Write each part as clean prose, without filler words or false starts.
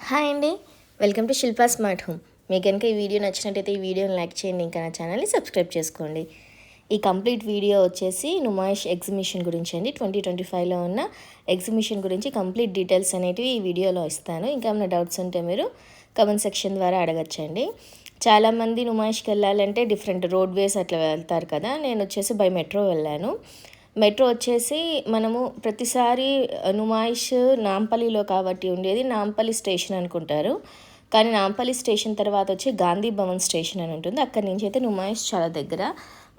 Hi అండి, welcome to Shilpa smart home. మీకు కనుక ఈ వీడియో నచ్చినట్టయితే ఈ వీడియోని లైక్ చేయండి, ఇంకా నా ఛానల్ని సబ్స్క్రైబ్ చేసుకోండి. ఈ కంప్లీట్ వీడియో వచ్చేసి నుమాయిష్ ఎగ్జిబిషన్ గురించి అండి. 2025లో ఉన్న ఎగ్జిబిషన్ గురించి కంప్లీట్ డీటెయిల్స్ అనేటివి ఈ వీడియోలో ఇస్తాను. ఇంకా ఏమైనా డౌట్స్ ఉంటే మీరు కమెంట్ సెక్షన్ ద్వారా అడగచ్చండి. చాలామంది నుమాయిష్కి వెళ్ళాలంటే డిఫరెంట్ రోడ్వేస్ అట్లా వెళ్తారు కదా. నేను వచ్చేసి బై మెట్రో వెళ్ళాను. మెట్రో వచ్చేసి మనము ప్రతిసారి నుమాయిష్ నాంపల్లిలో కాబట్టి ఉండేది నాంపల్లి స్టేషన్ అనుకుంటారు. కానీ నాంపల్లి స్టేషన్ తర్వాత వచ్చి గాంధీ భవన్ స్టేషన్ అని ఉంటుంది. అక్కడి నుంచి అయితే నుమాయిష్ చాలా దగ్గర,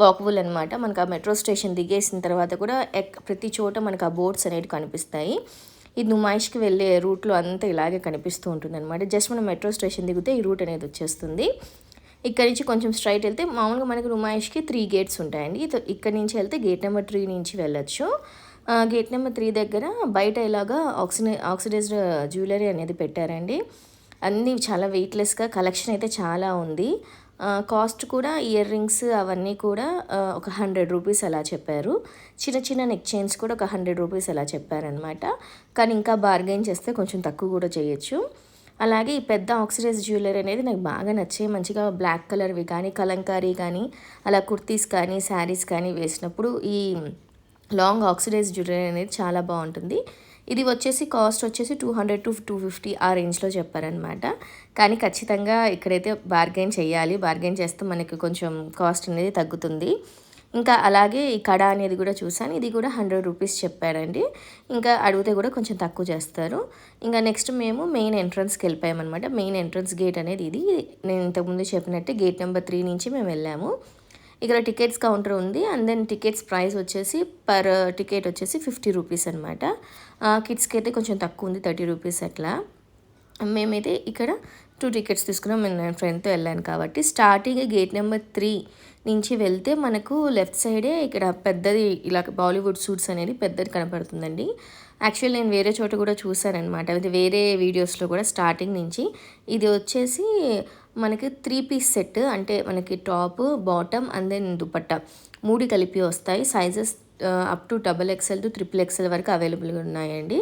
వాకబుల్ అనమాట. మనకు ఆ మెట్రో స్టేషన్ దిగేసిన తర్వాత కూడా ప్రతి చోట మనకు ఆ బోర్డ్స్ అనేవి కనిపిస్తాయి. ఇది నుమాయిష్కి వెళ్ళే రూట్లో అంతా ఇలాగే కనిపిస్తూ ఉంటుంది అనమాట. జస్ట్ మనం మెట్రో స్టేషన్ దిగితే ఈ రూట్ అనేది వచ్చేస్తుంది. ఇక్కడ నుంచి కొంచెం స్ట్రైట్ వెళ్తే మామూలుగా మనకి నుమాయిష్కి 3 గేట్స్ ఉంటాయండి. ఇక్కడ నుంచి వెళ్తే గేట్ నెంబర్ 3 నుంచి వెళ్ళొచ్చు. గేట్ నెంబర్ 3 దగ్గర బయట ఇలాగా ఆక్సిడైజ్డ్ జ్యువెలరీ అనేది పెట్టారండి. అన్నీ చాలా వెయిట్లెస్గా కలెక్షన్ అయితే చాలా ఉంది. కాస్ట్ కూడా ఇయర్ రింగ్స్ అవన్నీ కూడా ఒక 100 రూపీస్ అలా చెప్పారు. చిన్న చిన్న నెక్ చైన్స్ కూడా ఒక 100 రూపీస్ అలా చెప్పారనమాట. కానీ ఇంకా బార్గెన్ చేస్తే కొంచెం తక్కువ కూడా చేయొచ్చు. అలాగే ఈ పెద్ద ఆక్సిడైజ్ జ్యువెలరీ అనేది నాకు బాగా నచ్చాయి. మంచిగా బ్లాక్ కలర్వి కానీ, కలంకారీ కానీ, అలా కుర్తీస్ కానీ, శారీస్ కానీ వేసినప్పుడు ఈ లాంగ్ ఆక్సిడైజ్ జ్యువెలరీ అనేది చాలా బాగుంటుంది. ఇది వచ్చేసి కాస్ట్ వచ్చేసి 200 to 250 ఆ రేంజ్లో చెప్పారనమాట. కానీ ఖచ్చితంగా ఇక్కడైతే బార్గెన్ చేయాలి. బార్గెన్ చేస్తే మనకి కొంచెం కాస్ట్ అనేది తగ్గుతుంది. ఇంకా అలాగే ఈ కడ అనేది కూడా చూసాను. ఇది కూడా 100 రూపీస్ చెప్పాడండి. ఇంకా అడిగితే కూడా కొంచెం తక్కువ చేస్తారు. ఇంకా నెక్స్ట్ మేము మెయిన్ ఎంట్రన్స్కి వెళ్ళిపోయామన్నమాట. మెయిన్ ఎంట్రన్స్ గేట్ అనేది ఇది. నేను ఇంతకుముందు చెప్పినట్టే గేట్ నెంబర్ 3 నుంచి మేము వెళ్ళాము. ఇక్కడ టికెట్స్ కౌంటర్ ఉంది. అండ్ దెన్ టికెట్స్ ప్రైస్ వచ్చేసి పర్ టికెట్ వచ్చేసి 50 రూపీస్ అనమాట. కిడ్స్కి అయితే కొంచెం తక్కువ ఉంది, 30 రూపీస్ అట్లా. మేమైతే ఇక్కడ 2 టికెట్స్ తీసుకున్నాం. నేను ఫ్రెండ్తో వెళ్ళాను కాబట్టి. స్టార్టింగ్ గేట్ నెంబర్ 3 నుంచి వెళ్తే మనకు లెఫ్ట్ సైడే ఇక్కడ పెద్దది ఇలా బాలీవుడ్ సూట్స్ అనేది పెద్దది కనపడుతుందండి. యాక్చువల్లీ నేను వేరే చోట కూడా చూసానమాట. అది వేరే వీడియోస్లో కూడా స్టార్టింగ్ నుంచి. ఇది వచ్చేసి మనకి 3 పీస్ సెట్, అంటే మనకి top, bottom and then dupatta 3 కలిపి వస్తాయి. Sizes up to XXL to XXL వరకు అవైలబుల్గా ఉన్నాయండి.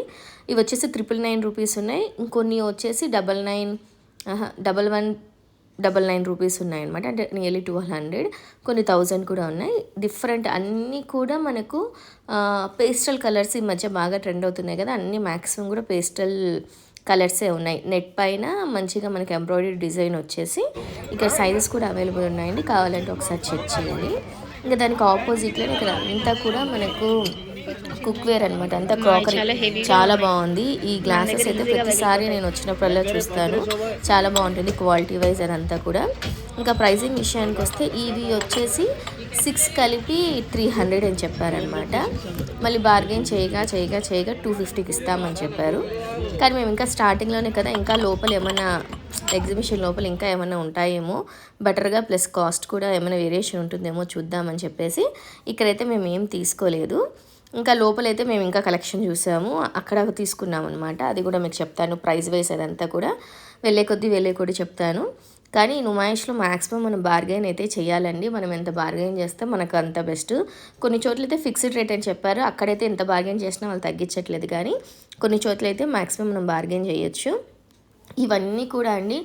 ఇవి వచ్చేసి 999 రూపీస్ ఉన్నాయి. ఇంకొన్ని వచ్చేసి 1199 రూపీస్ ఉన్నాయన్నమాట. అంటే నియర్లీ 1200. కొన్ని 1000 కూడా ఉన్నాయి. డిఫరెంట్ అన్నీ కూడా మనకు పేస్టల్ కలర్స్ ఈ మధ్య బాగా ట్రెండ్ అవుతున్నాయి కదా. అన్నీ మ్యాక్సిమం కూడా పేస్టల్ కలర్సే ఉన్నాయి. నెట్ పైన మంచిగా మనకి ఎంబ్రాయిడరీ డిజైన్ వచ్చేసి ఇక్కడ సైజెస్ కూడా అవైలబుల్ ఉన్నాయండి. కావాలంటే ఒకసారి చెక్ చేయండి. ఇంకా దానికి ఆపోజిట్లో ఇక్కడ అంతా కూడా మనకు కుక్వేర్ అనమాట. అంతా క్రాకరీ చాలా బాగుంది. ఈ గ్లాసెస్ అయితే ప్రతిసారి నేను వచ్చినప్పుడల్లా చూస్తాను. చాలా బాగుంటుంది క్వాలిటీ వైజ్ అదంతా కూడా. ఇంకా ప్రైజింగ్ విషయానికి వస్తే ఇవి వచ్చేసి 6 కలిపి 300 అని చెప్పారనమాట. మళ్ళీ బార్గెన్ చేయగా 250కి ఇస్తామని చెప్పారు. కానీ మేము ఇంకా స్టార్టింగ్లోనే కదా, ఇంకా లోపల ఏమన్నా ఎగ్జిబిషన్ లోపల ఇంకా ఏమైనా ఉంటాయేమో బెటర్గా, ప్లస్ కాస్ట్ కూడా ఏమైనా వేరియేషన్ ఉంటుందేమో చూద్దామని చెప్పేసి ఇక్కడైతే మేము ఏం తీసుకోలేదు. ఇంకా లోపలైతే మేము ఇంకా కలెక్షన్ చూసాము, అక్కడ తీసుకున్నాం అనమాట. అది కూడా మీకు చెప్తాను. ప్రైస్ వైజ్ అదంతా కూడా వెళ్ళే కొద్దీ చెప్తాను. కానీ నుమాయిష్లో మ్యాక్సిమం మనం బార్గెన్ అయితే చేయాలండి. మనం ఎంత బార్గెన్ చేస్తే మనకు అంత బెస్ట్. కొన్ని చోట్లయితే ఫిక్స్డ్ రేట్ అని చెప్పారు. అక్కడైతే ఎంత బార్గెన్ చేసినా వాళ్ళు తగ్గించట్లేదు. కానీ కొన్ని చోట్లయితే మ్యాక్సిమం మనం బార్గెన్ చేయొచ్చు. ఇవన్నీ కూడా అండి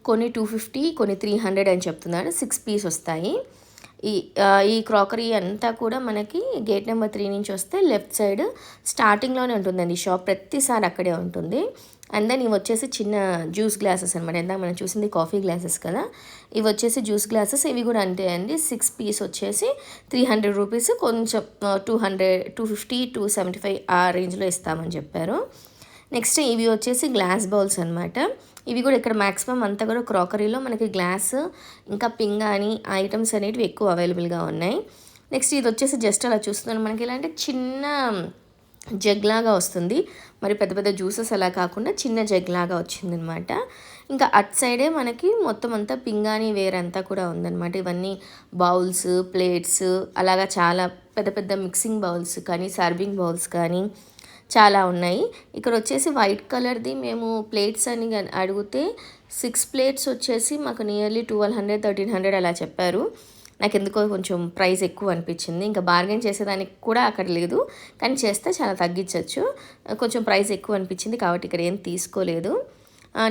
కొన్ని 250, కొన్ని 300 అని చెప్తున్నారు. 6 పీస్ వస్తాయి. ఈ క్రాకరీ అంతా కూడా మనకి గేట్ నెంబర్ 3 నుంచి వస్తే లెఫ్ట్ సైడ్ స్టార్టింగ్లోనే ఉంటుందండి షాప్. ప్రతిసారి అక్కడే ఉంటుంది. అండ్ దెన్ ఇవి వచ్చేసి చిన్న జ్యూస్ గ్లాసెస్ అనమాట. ఇందాక మనం చూసింది కాఫీ గ్లాసెస్ కదా, ఇవి వచ్చేసి జ్యూస్ గ్లాసెస్. ఇవి కూడా అంతే అండి. 6 పీస్ వచ్చేసి 300 రూపీస్. కొంచెం 200, 250, 275 ఆ రేంజ్లో ఇస్తామని చెప్పారు. నెక్స్ట్ ఇవి వచ్చేసి గ్లాస్ బౌల్స్ అనమాట. ఇవి కూడా ఇక్కడ మ్యాక్సిమం అంతా కూడా క్రాకరీలో మనకి గ్లాస్ ఇంకా పింగాణి ఐటమ్స్ అనేటివి ఎక్కువ అవైలబుల్గా ఉన్నాయి. నెక్స్ట్ ఇది వచ్చేసి జస్ట్ అలా చూస్తున్నాను. మనకి ఇలాంటి చిన్న జగ్ లాగా వస్తుంది. మరి పెద్ద పెద్ద జ్యూసెస్ అలా కాకుండా చిన్న జగ్ లాగా వచ్చిందనమాట. ఇంకా అట్ సైడే మనకి మొత్తం అంతా పింగాణి వేర్ అంతా కూడా ఉందన్నమాట. ఇవన్నీ బౌల్స్, ప్లేట్స్, అలాగా చాలా పెద్ద పెద్ద మిక్సింగ్ బౌల్స్ కానీ, సర్వింగ్ బౌల్స్ కానీ చాలా ఉన్నాయి. ఇక్కడ వచ్చేసి వైట్ కలర్ది మేము ప్లేట్స్ అని అడిగితే 6 ప్లేట్స్ వచ్చేసి మాకు నియర్లీ 1200, 1300 అలా చెప్పారు. నాకు ఎందుకో కొంచెం ప్రైస్ ఎక్కువ అనిపించింది. ఇంకా బార్గెన్ చేసేదానికి కూడా అక్కడ లేదు, కానీ చేస్తే చాలా తగ్గించవచ్చు. కొంచెం ప్రైస్ ఎక్కువ అనిపించింది కాబట్టి ఇక్కడ ఏం తీసుకోలేదు.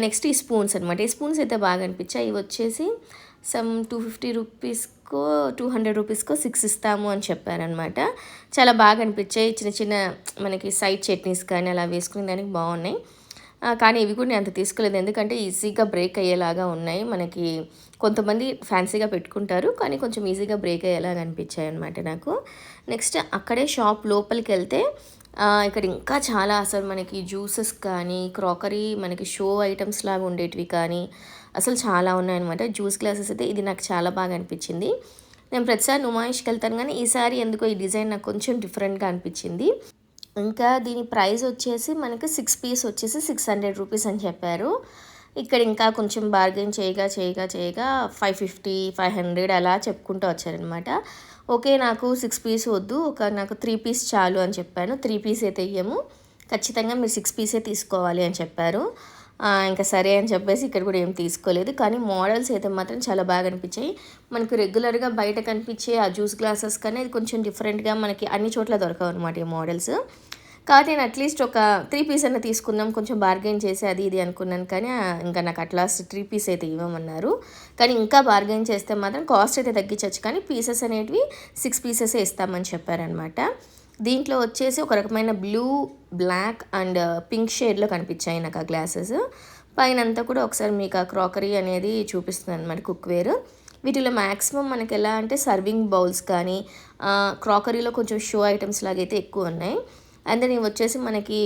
నెక్స్ట్ ఈ స్పూన్స్ అనమాట. ఈ స్పూన్స్ అయితే బాగా అనిపించాయి. ఇవి వచ్చేసి సమ్ 250 రూపీస్కో 200 రూపీస్కో 6 ఇస్తాము అని చెప్పారనమాట. చాలా బాగా అనిపించాయి. చిన్న చిన్న మనకి సైడ్ చట్నీస్ కానీ అలా వేసుకునే దానికి బాగున్నాయి. కానీ ఇవి కూడా నేను అంత తీసుకోలేదు, ఎందుకంటే ఈజీగా బ్రేక్ అయ్యేలాగా ఉన్నాయి. మనకి కొంతమంది ఫ్యాన్సీగా పెట్టుకుంటారు, కానీ కొంచెం ఈజీగా బ్రేక్ అయ్యేలాగా అనిపించాయి అనమాట నాకు. నెక్స్ట్ అక్కడే షాప్ లోపలికి వెళ్తే ఇక్కడ ఇంకా చాలా అసలు మనకి జ్యూసెస్ కానీ క్రాకరీ మనకి షో ఐటమ్స్ లాగా ఉండేటివి కానీ అసలు చాలా ఉన్నాయన్నమాట. జ్యూస్ గ్లాసెస్ అయితే ఇది నాకు చాలా బాగా అనిపించింది. నేను ప్రతిసారి నుమాయిష్కి వెళ్తాను, కానీ ఈసారి ఎందుకో ఈ డిజైన్ నాకు కొంచెం డిఫరెంట్గా అనిపించింది. ఇంకా దీని ప్రైస్ వచ్చేసి మనకి 6 పీస్ వచ్చేసి 600 రూపీస్ అని చెప్పారు. ఇక్కడ ఇంకా కొంచెం బార్గెన్ చేయగా 550 500 అలా చెప్పుకుంటూ వచ్చారనమాట. ఓకే, నాకు 6 పీస్ వద్దు, నాకు 3 పీస్ చాలు అని చెప్పాను. 3 పీస్ అయితే ఇయ్యము, ఖచ్చితంగా మీరు 6 పీసే తీసుకోవాలి అని చెప్పారు. ఇంకా సరే అని చెప్పేసి ఇక్కడ కూడా ఏం తీసుకోలేదు. కానీ మోడల్స్ అయితే మాత్రం చాలా బాగా అనిపించాయి. మనకు రెగ్యులర్గా బయట కనిపించే ఆ జ్యూస్ గ్లాసెస్ కానీ ఇది కొంచెం డిఫరెంట్గా మనకి అన్ని చోట్ల దొరకవు అనమాట ఈ మోడల్స్. కాబట్టి నేను అట్లీస్ట్ ఒక 3 పీస్ అన్న తీసుకుందాం, కొంచెం బార్గెన్ చేసి అది ఇది అనుకున్నాను. కానీ ఇంకా నాకు అట్లాస్ట్ 3 పీస్ అయితే ఇవ్వమన్నారు. కానీ ఇంకా బార్గెన్ చేస్తే మాత్రం కాస్ట్ అయితే తగ్గించవచ్చు, కానీ పీసెస్ అనేటివి 6 పీసెసే ఇస్తామని చెప్పారనమాట. దీంట్లో వచ్చేసి ఒక రకమైన బ్లూ, బ్లాక్ అండ్ పింక్ షేడ్లో కనిపించాయి నాకు ఆ గ్లాసెస్. పైన అంతా కూడా ఒకసారి మీకు ఆ క్రాకరీ అనేది చూపిస్తుంది అనమాట, కుక్వేర్. వీటిలో మ్యాక్సిమం మనకి ఎలా అంటే సర్వింగ్ బౌల్స్ కానీ క్రాకరీలో కొంచెం షో ఐటమ్స్ లాగైతే ఎక్కువ ఉన్నాయి. అండ్ దెన్ ఇవి వచ్చేసి మనకి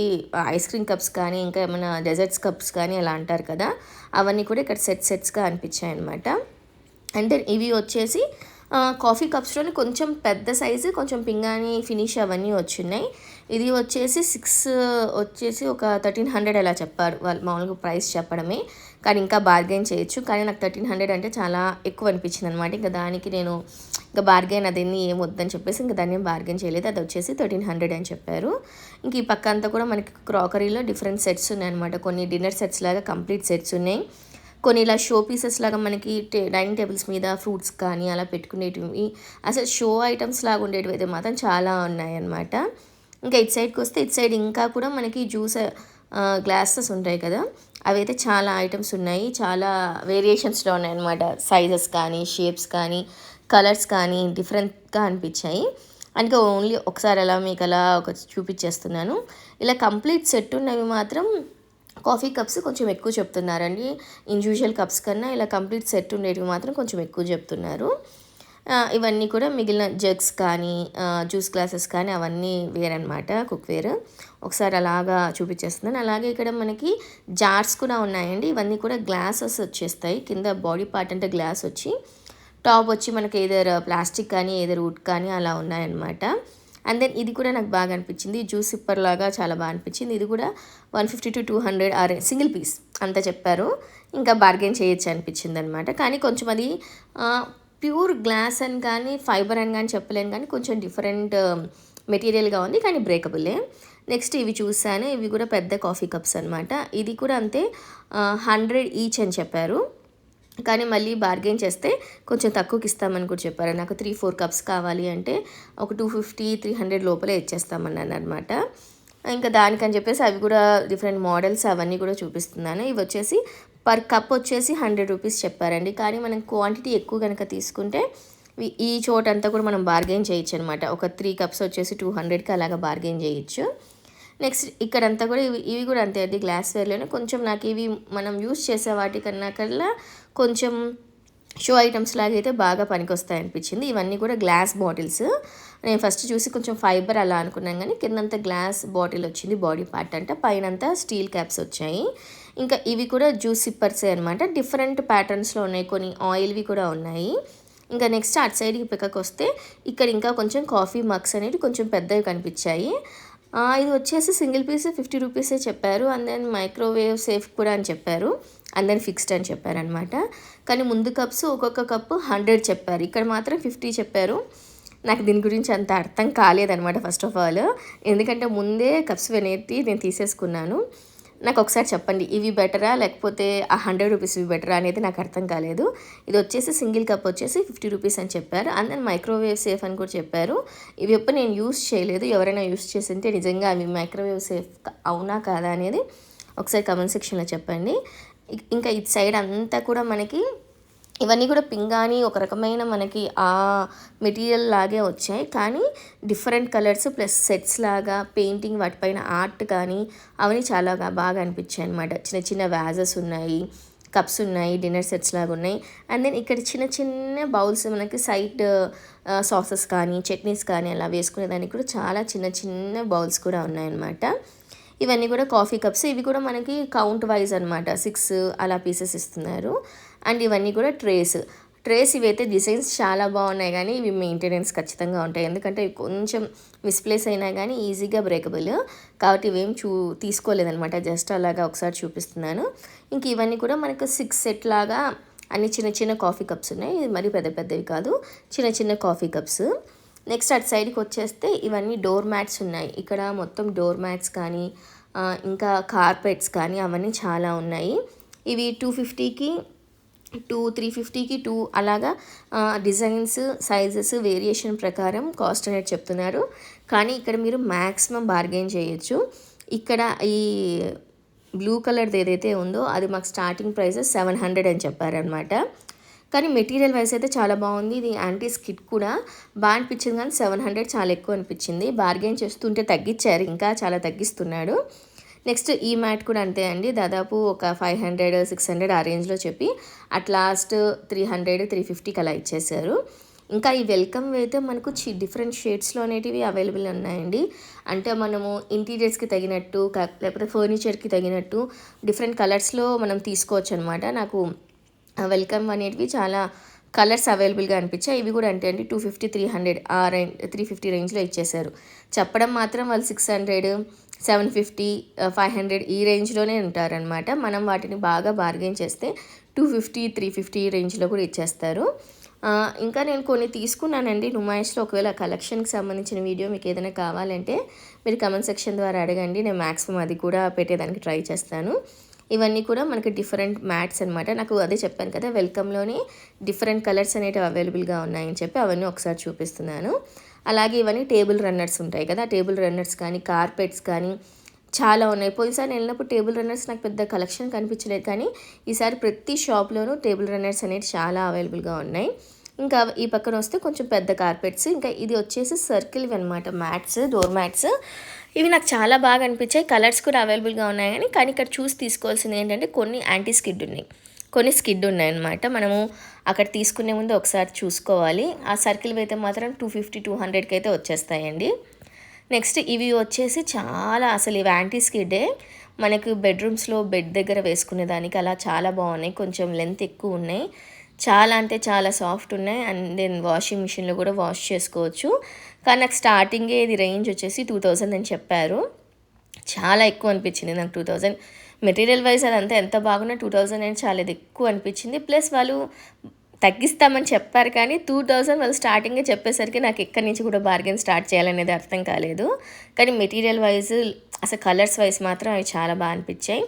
ఐస్ క్రీమ్ కప్స్ కానీ ఇంకా ఏమైనా డెజర్ట్స్ కప్స్ కానీ అలా అంటారు కదా, అవన్నీ కూడా ఇక్కడ సెట్స్గా అనిపించాయి అనమాట. అండ్ దెన్ ఇవి వచ్చేసి కాఫీ కప్స్లోనే కొంచెం పెద్ద సైజు, కొంచెం పింగాణి ఫినిష్ అవన్నీ వచ్చినాయి. ఇది వచ్చేసి 6 వచ్చేసి ఒక 1300 అలా చెప్పారు వాళ్ళు, మామూలుగా ప్రైస్ చెప్పడమే. కానీ ఇంకా బార్గెన్ చేయొచ్చు, కానీ నాకు 1300 అంటే చాలా ఎక్కువ అనిపించింది అనమాట. ఇంకా దానికి నేను ఇంకా బార్గెన్ అదేన్ని ఏం వద్దని చెప్పేసి ఇంకా దాన్ని బార్గెన్ చేయలేదు. అది వచ్చేసి 1300 అని చెప్పారు. ఇంక ఈ పక్క అంతా కూడా మనకి క్రాకరీలో డిఫరెంట్ సెట్స్ ఉన్నాయన్నమాట. కొన్ని డిన్నర్ సెట్స్ లాగా కంప్లీట్ సెట్స్ ఉన్నాయి, కొన్ని ఇలా షో పీసెస్ లాగా మనకి డైనింగ్ టేబుల్స్ మీద ఫ్రూట్స్ కానీ అలా పెట్టుకునేటివి, అసలు షో ఐటమ్స్ లాగా ఉండేటివి అయితే మాత్రం చాలా ఉన్నాయన్నమాట. ఇంకా ఇటు సైడ్కి వస్తే ఇటు సైడ్ ఇంకా కూడా మనకి జ్యూస్ గ్లాసెస్ ఉంటాయి కదా, అవైతే చాలా ఐటమ్స్ ఉన్నాయి. చాలా వేరియేషన్స్లో ఉన్నాయన్నమాట. సైజెస్ కానీ షేప్స్ కానీ కలర్స్ కానీ డిఫరెంట్గా అనిపించాయి. అందుకే ఓన్లీ ఒకసారి అలా మీకు అలా ఒక చూపించేస్తున్నాను. ఇలా కంప్లీట్ సెట్ ఉన్నవి మాత్రం కాఫీ కప్స్ కొంచెం ఎక్కువ చెప్తున్నారండి. ఇండివిజువల్ కప్స్ కన్నా ఇలా కంప్లీట్ సెట్ ఉండేటివి మాత్రం కొంచెం ఎక్కువ చెప్తున్నారు. ఇవన్నీ కూడా మిగిలిన జగ్స్ కానీ జ్యూస్ గ్లాసెస్ కానీ అవన్నీ వేరనమాట, కుక్వేర్. ఒకసారి అలాగా చూపించేస్తున్నాను. అలాగే ఇక్కడ మనకి జార్స్ కూడా ఉన్నాయండి. ఇవన్నీ కూడా గ్లాసెస్ వచ్చేస్తాయి. కింద బాడీ పార్ట్ అంటే గ్లాస్ వచ్చి, టాప్ వచ్చి మనకి ఏదర్ ప్లాస్టిక్ కానీ ఏదర్ వుడ్ కానీ అలా ఉన్నాయన్నమాట. అండ్ దెన్ ఇది కూడా నాకు బాగా అనిపించింది, జ్యూస్ సిప్పర్ లాగా చాలా బాగా అనిపించింది. ఇది కూడా 150 to 200 ఆర్ సింగిల్ పీస్ అంత చెప్పారు. ఇంకా బార్గెన్ చేయొచ్చు అనిపించింది అనమాట. కానీ కొంచెం అది ప్యూర్ గ్లాస్ అని కానీ ఫైబర్ అని కానీ చెప్పలేను, కానీ కొంచెం డిఫరెంట్ మెటీరియల్గా ఉంది, కానీ బ్రేకబులే. నెక్స్ట్ ఇవి చూసాను, ఇవి కూడా పెద్ద కాఫీ కప్స్ అనమాట. ఇది కూడా అంతే 100 ఈచ్ అని చెప్పారు. కానీ మళ్ళీ బార్గెన్ చేస్తే కొంచెం తక్కువకి ఇస్తామని కూడా చెప్పారు. నాకు 3-4 కప్స్ కావాలి అంటే ఒక 250-300 లోపలే ఇచ్చేస్తామన్నాను అనమాట. ఇంకా దానికని చెప్పేసి అవి కూడా డిఫరెంట్ మోడల్స్ అవన్నీ కూడా చూపిస్తున్నాను. ఇవి వచ్చేసి పర్ కప్ వచ్చేసి 100 రూపీస్ చెప్పారండి. కానీ మనం క్వాంటిటీ ఎక్కువ కనుక తీసుకుంటే ఈ చోటంతా కూడా మనం బార్గెన్ చేయొచ్చు అనమాట. ఒక 3 కప్స్ వచ్చేసి 200కి అలాగా బార్గెన్ చేయొచ్చు. నెక్స్ట్ ఇక్కడంతా కూడా ఇవి కూడా అంతే అండి, గ్లాస్ వేర్లోనే. కొంచెం నాకు ఇవి మనం యూస్ చేసే వాటికన్నా కల్లా కొంచెం షో ఐటమ్స్ లాగా అయితే బాగా పనికొస్తాయి అనిపించింది. ఇవన్నీ కూడా గ్లాస్ బాటిల్స్. నేను ఫస్ట్ చూసి కొంచెం ఫైబర్ అలా అనుకున్నాను, కానీ కిందంతా గ్లాస్ బాటిల్ వచ్చింది బాడీ పార్ట్ అంట, పైనంతా స్టీల్ క్యాప్స్ వచ్చాయి. ఇంకా ఇవి కూడా జ్యూస్ సిప్పర్సే అనమాట. డిఫరెంట్ ప్యాటర్న్స్లో ఉన్నాయి, కొన్ని ఆయిల్వి కూడా ఉన్నాయి. ఇంకా నెక్స్ట్ అటు సైడ్కి పిక్కకి వస్తే ఇక్కడ ఇంకా కొంచెం కాఫీ మగ్స్ అనేవి కొంచెం పెద్దవి కనిపించాయి. ఇది వచ్చేసి సింగిల్ పీస్ 50 రూపీసే చెప్పారు. అండ్ దెన్ మైక్రోవేవ్ సేఫ్ కూడా అని చెప్పారు, అండ్ దెన్ ఫిక్స్డ్ అని చెప్పారనమాట. కానీ ముందు కప్స్ ఒక్కొక్క కప్పు 100 చెప్పారు, ఇక్కడ మాత్రం 50 చెప్పారు. నాకు దీని గురించి అంత అర్థం కాలేదనమాట ఫస్ట్ ఆఫ్ ఆల్, ఎందుకంటే ముందే కప్స్ వెనేటి నేను తీసేసుకున్నాను. నాకు ఒకసారి చెప్పండి, ఇవి బెటరా లేకపోతే ఆ 100 రూపీస్ ఇవి బెటరా అనేది నాకు అర్థం కాలేదు. ఇది వచ్చేసి సింగిల్ కప్ వచ్చేసి 50 రూపీస్ అని చెప్పారు. అండ్ దెన్ మైక్రోవేవ్ సేఫ్ అని కూడా చెప్పారు. ఇవి ఎప్పుడు నేను యూస్ చేయలేదు, ఎవరైనా యూస్ చేసింటే నిజంగా అవి మైక్రోవేవ్ సేఫ్ అవునా కాదా అనేది ఒకసారి కమెంట్ సెక్షన్లో చెప్పండి. ఇంకా ఇటు సైడ్ అంతా కూడా మనకి ఇవన్నీ కూడా పింగాణి ఒక రకమైన మనకి ఆ మెటీరియల్ లాగే వచ్చాయి, కానీ డిఫరెంట్ కలర్స్ ప్లస్ సెట్స్ లాగా పెయింటింగ్ వాటిపైన ఆర్ట్ కానీ అవన్నీ చాలా బాగా అనిపించాయి అనమాట. చిన్న చిన్న వ్యాజెస్ ఉన్నాయి, కప్స్ ఉన్నాయి, డిన్నర్ సెట్స్ లాగా ఉన్నాయి. అండ్ దెన్ ఇక్కడ చిన్న చిన్న బౌల్స్ మనకి సైడ్ సాసెస్ కానీ చట్నీస్ కానీ అలా వేసుకునేదానికి కూడా చాలా చిన్న చిన్న బౌల్స్ కూడా ఉన్నాయన్నమాట. ఇవన్నీ కూడా కాఫీ కప్స్, ఇవి కూడా మనకి కౌంట్ వైజ్ అనమాట, 6 అలా పీసెస్ ఇస్తున్నారు. అండ్ ఇవన్నీ కూడా ట్రేస్ ఇవైతే డిజైన్స్ చాలా బాగున్నాయి, కానీ ఇవి మెయింటెనెన్స్ ఖచ్చితంగా ఉంటాయి, ఎందుకంటే ఇవి కొంచెం మిస్ప్లేస్ అయినా కానీ ఈజీగా బ్రేకబుల్, కాబట్టి ఇవేం తీసుకోలేదనమాట, జస్ట్ అలాగా ఒకసారి చూపిస్తున్నాను. ఇంక ఇవన్నీ కూడా మనకు 6 సెట్ లాగా అన్ని చిన్న చిన్న కాఫీ కప్స్ ఉన్నాయి, ఇది మరి పెద్ద పెద్దవి కాదు, చిన్న చిన్న కాఫీ కప్స్. నెక్స్ట్ అటు సైడ్కి వచ్చేస్తే ఇవన్నీ డోర్ మ్యాట్స్ ఉన్నాయి, ఇక్కడ మొత్తం డోర్ మ్యాట్స్ కానీ ఇంకా కార్పెట్స్ కానీ అవన్నీ చాలా ఉన్నాయి. ఇవి 250కి 2, 350కి 2 అలాగా డిజైన్స్ సైజెస్ వేరియేషన్ ప్రకారం కాస్ట్ అనేది చెప్తున్నారు, కానీ ఇక్కడ మీరు మ్యాక్సిమం బార్గెన్ చేయొచ్చు. ఇక్కడ ఈ బ్లూ కలర్ది ఏదైతే ఉందో అది మాకు స్టార్టింగ్ ప్రైస్ 700 అని చెప్పారనమాట, కానీ మెటీరియల్ వైజ్ అయితే చాలా బాగుంది. ఇది యాంటీ స్కిడ్ కూడా బాగా అనిపించింది, కానీ 700 చాలా ఎక్కువ అనిపించింది. బార్గెన్ చేస్తుంటే తగ్గించారు, ఇంకా చాలా తగ్గిస్తున్నాడు. నెక్స్ట్ ఈ మ్యాట్ కూడా అంతే అండి, దాదాపు ఒక 500, 600 ఆ రేంజ్లో చెప్పి అట్ లాస్ట్ 300, 350కి అలా ఇచ్చేసారు. ఇంకా ఈ వెల్కమ్ అయితే మనకు డిఫరెంట్ షేడ్స్లో అనేటివి అవైలబుల్ ఉన్నాయండి, అంటే మనము ఇంటీరియర్స్కి తగినట్టు లేకపోతే ఫర్నిచర్కి తగినట్టు డిఫరెంట్ కలర్స్లో మనం తీసుకోవచ్చు అనమాట. నాకు వెల్కమ్ అనేటివి చాలా కలర్స్ అవైలబుల్గా అనిపించాయి. ఇవి కూడా అంటే అండి 250, 300 ఆ 350 రేంజ్లో ఇచ్చేసారు. చెప్పడం మాత్రం వాళ్ళు 600, 750, 500 ఈ రేంజ్లోనే ఉంటారనమాట. మనం వాటిని బాగా బార్గెన్ చేస్తే 250, 350 రేంజ్లో కూడా ఇచ్చేస్తారు. ఇంకా నేను కొన్ని తీసుకున్నానండి నుమాయిష్లో. ఒకవేళ కలెక్షన్కి సంబంధించిన వీడియో మీకు ఏదైనా కావాలంటే మీరు కమెంట్ సెక్షన్ ద్వారా అడగండి, నేను మ్యాక్సిమం అది కూడా పెట్టేదానికి ట్రై చేస్తాను. ఇవన్నీ కూడా మనకి డిఫరెంట్ మ్యాట్స్ అనమాట. నాకు అదే చెప్పాను కదా, వెల్కమ్లోనే డిఫరెంట్ కలర్స్ అనేటివి అవైలబుల్గా ఉన్నాయని చెప్పి అవన్నీ ఒకసారి చూపిస్తున్నాను. అలాగే ఇవన్నీ టేబుల్ రన్నర్స్ ఉంటాయి కదా, టేబుల్ రన్నర్స్ కానీ కార్పెట్స్ కానీ చాలా ఉన్నాయి. పోయినసారి వెళ్ళినప్పుడు టేబుల్ రన్నర్స్ నాకు పెద్ద కలెక్షన్ కనిపించలేదు, కానీ ఈసారి ప్రతి షాప్లోనూ టేబుల్ రన్నర్స్ అనేవి చాలా అవైలబుల్గా ఉన్నాయి. ఇంకా ఈ పక్కన వస్తే కొంచెం పెద్ద కార్పెట్స్, ఇంకా ఇది వచ్చేసి సర్కిల్వి అనమాట మ్యాట్స్, డోర్ మ్యాట్స్. ఇవి నాకు చాలా బాగా అనిపించాయి, కలర్స్ కూడా అవైలబుల్గా ఉన్నాయి, కానీ ఇక్కడ చూసి తీసుకోవాల్సింది ఏంటంటే కొన్ని యాంటీ స్కిడ్ ఉన్నాయి, కొన్ని స్కిడ్ ఉన్నాయి అనమాట. మనము అక్కడ తీసుకునే ముందు ఒకసారి చూసుకోవాలి. ఆ సర్కిల్ అయితే మాత్రం 250, 200కి అయితే వచ్చేస్తాయండి. నెక్స్ట్ ఇవి వచ్చేసి చాలా అసలు ఇవి యాంటీ స్కిడ్డే, మనకు బెడ్రూమ్స్లో బెడ్ దగ్గర వేసుకునే దానికి అలా చాలా బాగున్నాయి, కొంచెం లెంత్ ఎక్కువ ఉన్నాయి, చాలా అంటే చాలా సాఫ్ట్ ఉన్నాయి. అండ్ దెన్ వాషింగ్ మిషన్లో కూడా వాష్ చేసుకోవచ్చు. కానీ నాకు స్టార్టింగే ఇది రేంజ్ వచ్చేసి 2000 అని చెప్పారు, చాలా ఎక్కువ అనిపించింది నాకు 2000. మెటీరియల్ వైజ్ అదంతా ఎంత బాగున్నా 2000 అని చాలా ఎక్కువ అనిపించింది. ప్లస్ వాళ్ళు తగ్గిస్తామని చెప్పారు, కానీ 2000 వాళ్ళు స్టార్టింగే చెప్పేసరికి నాకు ఎక్కడి నుంచి కూడా బార్గెన్ స్టార్ట్ చేయాలనేది అర్థం కాలేదు. కానీ మెటీరియల్ వైజ్ అసలు కలర్స్ వైజ్ మాత్రం అవి చాలా బాగా అనిపించాయి.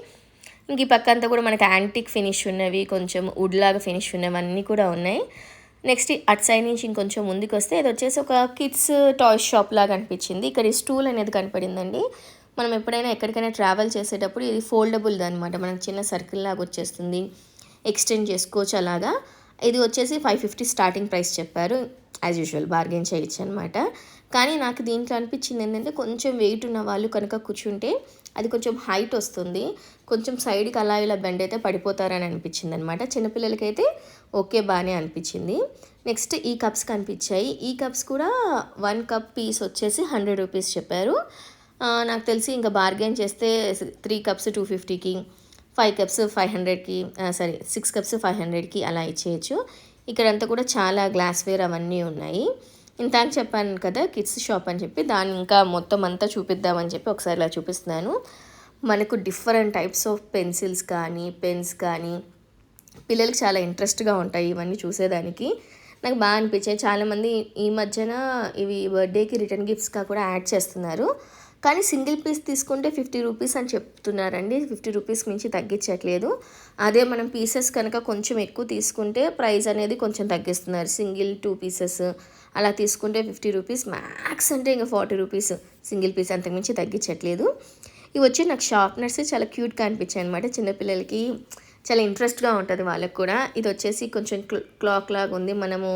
ఇంక ఈ పక్క అంతా కూడా మనకి యాంటిక్ ఫినిష్ ఉన్నవి, కొంచెం వుడ్ లాగా ఫినిష్ ఉన్నవి అన్నీ కూడా ఉన్నాయి. నెక్స్ట్ అటు సైడ్ నుంచి ఇంకొంచెం ముందుకు వస్తే ఇది వచ్చేసి ఒక కిడ్స్ టాయ్ షాప్ లాగా అనిపించింది. ఇక్కడ ఈ స్టూల్ అనేది కనపడిందండి. మనం ఎప్పుడైనా ఎక్కడికైనా ట్రావెల్ చేసేటప్పుడు ఇది ఫోల్డబుల్ది అనమాట, మనకు చిన్న సర్కిల్ లాగా వచ్చేస్తుంది, ఎక్స్టెండ్ చేసుకోవచ్చు అలాగా. ఇది వచ్చేసి 550 స్టార్టింగ్ ప్రైస్ చెప్పారు, యాజ్ యూజువల్ బార్గెన్ చేయొచ్చు అనమాట. కానీ నాకు దీంట్లో అనిపించింది ఏంటంటే కొంచెం వెయిట్ ఉన్న వాళ్ళు కనుక కూర్చుంటే అది కొంచెం హైట్ వస్తుంది, కొంచెం సైడ్కి అలా ఇలా బెండ్ అయితే పడిపోతారని అనిపించింది అనమాట. చిన్నపిల్లలకైతే ఓకే బాగానే అనిపించింది. నెక్స్ట్ ఈ కప్స్ కనిపించాయి, ఈ కప్స్ కూడా 1 కప్ పీస్ వచ్చేసి 100 రూపీస్ చెప్పారు. నాకు తెలిసి ఇంకా బార్గెన్ చేస్తే 3 కప్స్ 250కి, 5 కప్స్ 500కి, 6 కప్స్ 500కి అలా ఇచ్చేయచ్చు. ఇక్కడంతా కూడా చాలా గ్లాస్వేర్ అవన్నీ ఉన్నాయి. ఇంతాక చెప్పాను కదా కిడ్స్ షాప్ అని చెప్పి, దాన్ని ఇంకా మొత్తం అంతా చూపిద్దామని చెప్పి ఒకసారి ఇలా చూపిస్తున్నాను. మనకు డిఫరెంట్ టైప్స్ ఆఫ్ పెన్సిల్స్ కానీ పెన్స్ కానీ పిల్లలకి చాలా ఇంట్రెస్ట్గా ఉంటాయి ఇవన్నీ చూసేదానికి, నాకు బాగా అనిపించాయి. చాలామంది ఈ మధ్యన ఇవి బర్త్డేకి రిటర్న్ గిఫ్ట్స్గా కూడా యాడ్ చేస్తున్నారు, కానీ సింగిల్ పీస్ తీసుకుంటే 50 రూపీస్ అని చెప్తున్నారండి, 50 రూపీస్ మించి తగ్గించట్లేదు. అదే మనం పీసెస్ కనుక కొంచెం ఎక్కువ తీసుకుంటే ప్రైస్ అనేది కొంచెం తగ్గిస్తున్నారు. సింగిల్ 2 పీసెస్ అలా తీసుకుంటే 50 రూపీస్, మ్యాక్స్ అంటే ఇంకా 40 రూపీస్ సింగిల్ పీస్, అంతకుమించి తగ్గించట్లేదు. ఇవి వచ్చి నాకు షార్ప్నర్స్ చాలా క్యూట్గా అనిపించాయి అనమాట. చిన్నపిల్లలకి చాలా ఇంట్రెస్ట్గా ఉంటుంది వాళ్ళకి కూడా. ఇది వచ్చేసి కొంచెం క్లాక్ లాగా ఉంది, మనము